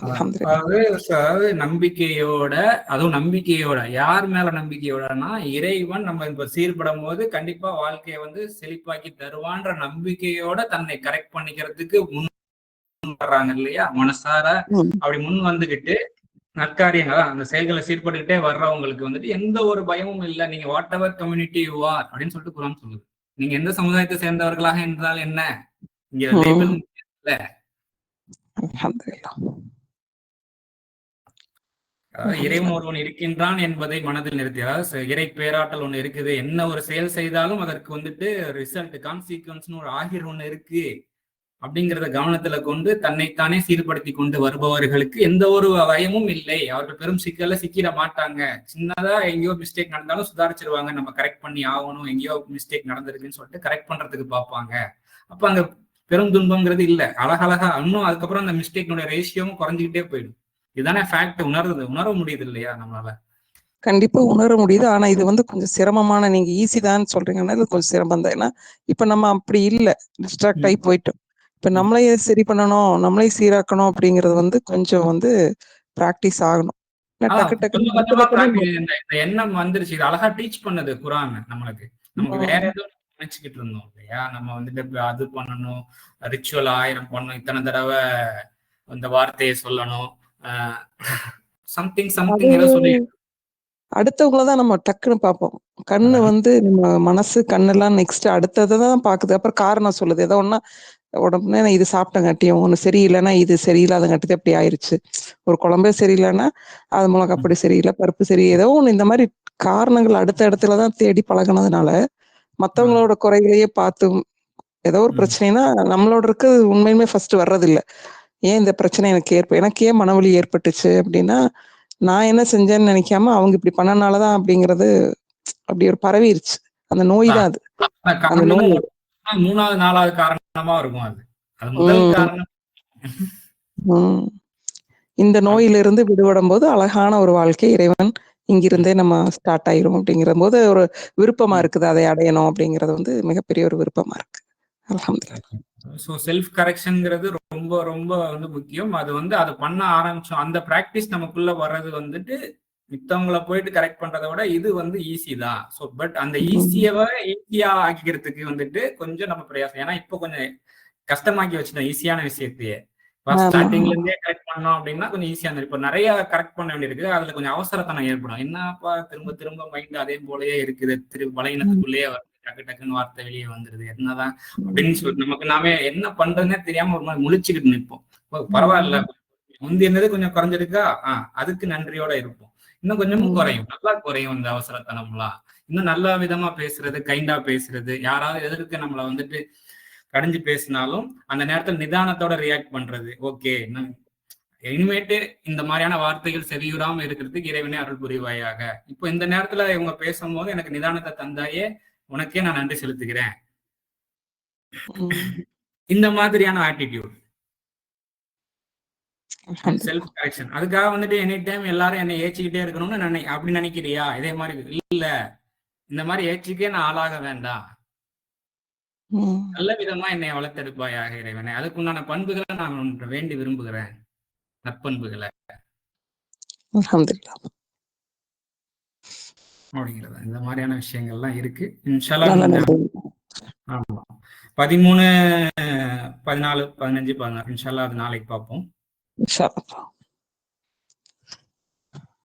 அதாவது நம்பிக்கையோட, அதுவும் நம்பிக்கையோட, யார் மேல நம்பிக்கையோடனா இறைவன் நம்ம இப்ப சீர்படும் போது கண்டிப்பா வாழ்க்கையை வந்து செழிப்பாக்கி தருவான்ற நம்பிக்கையோட தன்னை கரெக்ட் பண்ணிக்கிறதுக்கு முன் வர்றாங்க இல்லையா? மனசார அப்படி முன் வந்துகிட்டு நற்காரியங்களா அந்த செயல்களை சீர்பட்டுக்கிட்டே வர்றவங்களுக்கு வந்துட்டு எந்த ஒரு பயமும் இல்லை. நீங்க what ever community you are அப்படின்னு சொல்லிட்டு குர்ஆன் சொல்லுது. நீங்க எந்த சமுதாயத்தை சேர்ந்தவர்களாக என்றால் என்ன, இங்க லேபிள் இல்ல. இறைவன் ஒருவன் இருக்கின்றான் என்பதை மனதில் நிறுத்தி, அதாவது இறை பேராற்றல் ஒண்ணு இருக்குது, என்ன ஒரு செயல் செய்தாலும் அதற்கு வந்துட்டு ரிசல்ட், கான்சிக்வன்ஸ்னு ஒரு ஆகிர் ஒண்ணு இருக்கு அப்படிங்கிறத கவனத்துல கொண்டு தன்னைத்தானே சீர்படுத்தி கொண்டு வருபவர்களுக்கு எந்த ஒரு பயமும் இல்லை. அவர்கள் பெரும் சிக்கல்ல சிக்கிட மாட்டாங்க. சின்னதா எங்கேயோ மிஸ்டேக் நடந்தாலும் சுதாரிச்சிருவாங்க. நம்ம கரெக்ட் பண்ணி ஆகணும், எங்கேயோ மிஸ்டேக் நடந்திருக்குன்னு சொல்லிட்டு கரெக்ட் பண்றதுக்கு பார்ப்பாங்க. அப்ப அங்க பெரும் துன்பங்கிறது இல்ல. அழகழகா இன்னும் அதுக்கப்புறம் அந்த மிஸ்டேக்னுடைய ரேஷியோவும் குறைஞ்சிக்கிட்டே போயிடும். இதுதானே ஃபேக்ட். உணர முடியுது இல்லையா நம்மளால? கண்டிப்பா உணர முடியுது. ஆனா இது வந்து கொஞ்சம் சிரமமான, நீங்க ஈஸி தான் சொல்றீங்கன்னா இது கொஞ்சம் சிரமம் தான். ஏன்னா இப்ப நம்ம அப்படி இல்ல, டிஸ்ட்ராக்ட் ஆகி போயிட்டோம். இப்ப நம்மளையே சரி பண்ணணும், நம்மளையும் சீராக்கணும் அப்படிங்கிறது வந்து கொஞ்சம் வந்து பிராக்டிஸ் ஆகணும். இந்த எண்ணம் வந்துருச்சு. இது அழகா டீச் பண்ணது குர்ஆன் நம்மளுக்கு. நமக்கு வேற ஏதோ நினைச்சுக்கிட்டு இருந்தோம் இல்லையா? நம்ம வந்துட்டு அது பண்ணணும், ரிச்சுவல் 1000 பண்ணணும், இத்தனை தடவை இந்த வார்த்தையை சொல்லணும், சம்திங் ஏதோ சொல்லி அடுத்தவங்களதான் நம்ம டக்குன்னு பார்ப்போம். கண்ணு வந்து நம்ம மனசு கண்ணெல்லாம் நெக்ஸ்ட் அடுத்ததான் பாக்குது. அப்புறம் காரணம் சொல்லுது. ஏதோ ஒன்னா உடம்புனே இது சாப்பிட்டங்காட்டியும், ஒண்ணு சரியில்லைன்னா இது சரியில்லாதங்காட்டி அப்படி ஆயிடுச்சு. ஒரு குழம்பே சரியில்லைன்னா அது மிளகா அப்படி சரியில்லை, பருப்பு சரி, ஏதோ ஒண்ணு இந்த மாதிரி காரணங்கள் அடுத்த இடத்துலதான் தேடி பழகினதுனால மத்தவங்களோட குறைகளையே பார்த்து ஏதோ ஒரு பிரச்சனைனா நம்மளோட இருக்கு உண்மையுமே ஃபர்ஸ்ட் வர்றதில்லை. ஏன் இந்த பிரச்சனை எனக்கு ஏன் மனவலி ஏற்பட்டுச்சு அப்படின்னா நான் என்ன செஞ்சேன்னு நினைக்காம அவங்க இப்படி பண்ணனாலதான் அப்படிங்கிறது அப்படி ஒரு பரவிருச்சு. அந்த நோய் தான் அது. அந்த நோய் 3வது 4வது காரணமா இருக்கும். அது முதல் காரணம். இந்த நோயிலிருந்து விடுபடும் போது அழகான ஒரு வாழ்க்கை இறைவன் இங்கிருந்தே நம்ம ஸ்டார்ட் ஆயிரும் அப்படிங்கிற போது ஒரு விருப்பமா இருக்குது. அதை அடையணும் அப்படிங்கிறது வந்து மிகப்பெரிய ஒரு விருப்பமா இருக்கு. அல்ஹம்துலில்லாஹ். ஸோ செல்ஃப் கரெக்ஷன்ங்கிறது ரொம்ப ரொம்ப வந்து முக்கியம். அது வந்து அதை பண்ண ஆரம்பிச்சோம், அந்த பிராக்டிஸ் நமக்குள்ள வர்றது வந்துட்டு மித்தவங்களை போயிட்டு கரெக்ட் பண்றதை விட இது வந்து ஈஸி தான். ஸோ பட் அந்த ஈஸியா ஆக்கிக்கிறதுக்கு வந்துட்டு கொஞ்சம் நம்ம பிரயாசம். ஏன்னா இப்போ கொஞ்சம் கஷ்டமாக்கி வச்சுட்டோம் ஈஸியான விஷயத்தையே. ஸ்டார்டிங்ல இருந்தே கரெக்ட் பண்ணோம் அப்படின்னா கொஞ்சம் ஈஸியா இருந்தது. இப்போ நிறைய கரெக்ட் பண்ண வேண்டியிருக்கு. அதுல கொஞ்சம் அவசரத்தனம் ஏற்படும். என்னப்பா திரும்ப திரும்ப மைண்ட் அதே போலயே இருக்குது, பலகீனத்துக்குள்ளேயே வருது, டக்கு டக்குன்னு வார்த்தை வெளியே வந்துருது, என்னதான் அப்படின்னு சொல்லிட்டு நமக்கு நாமே என்ன பண்றதுன்னே தெரியாம ஒரு மாதிரி முழிச்சுக்கிட்டு நிற்போம். பரவாயில்ல, முந்தி இருந்தது கொஞ்சம் குறைஞ்சிருக்கா, அதுக்கு நன்றியோட இருப்போம். இன்னும் கொஞ்சமும் குறையும், நல்லா குறையும் இந்த அவசரத்தனம்லாம். இன்னும் நல்ல விதமா பேசுறது, கைண்டா பேசுறது, யாராவது எதிர்க்க நம்மளை வந்துட்டு கடிஞ்சு பேசினாலும் அந்த நேரத்தில் நிதானத்தோட ரியாக்ட் பண்றது. ஓகே, இனிமேட்டு இந்த மாதிரியான வார்த்தைகள் செவியுறாம இருக்கிறதுக்கு இறைவனே அருள் புரிவாயாக. இப்போ இந்த நேரத்துல இவங்க பேசும்போது எனக்கு நிதானத்தை தந்தாயே, உனக்கே நான் நன்றி செலுத்துகிறேன். இந்த மாதிரியான ஆட்டிடியூட், செல்ஃப் கரெக்ஷன். அதுக்காக வந்துட்டு எனி டைம் எல்லாரும் என்னை ஏச்சிக்கிட்டே இருக்கணும்னு அப்படி நினைக்கிறியா? இதே மாதிரி இல்ல, இந்த மாதிரி ஏச்சிக்கே நான் ஆளாக வேண்டாம், நல்ல விதமா என்னை வளர்த்தெடுப்பாயாக இறைவனே. அதுக்குண்டான பண்புகளை நான் வேண்டி விரும்புகிறேன், நற்பண்புகளை அப்படிங்கிறதா. இந்த மாதிரியான விஷயங்கள்லாம் இருக்கு. இன்ஷால்லா ஆமா 13, 14, 15, 16 இன்ஷால்லா அது நாளைக்கு பார்ப்போம்.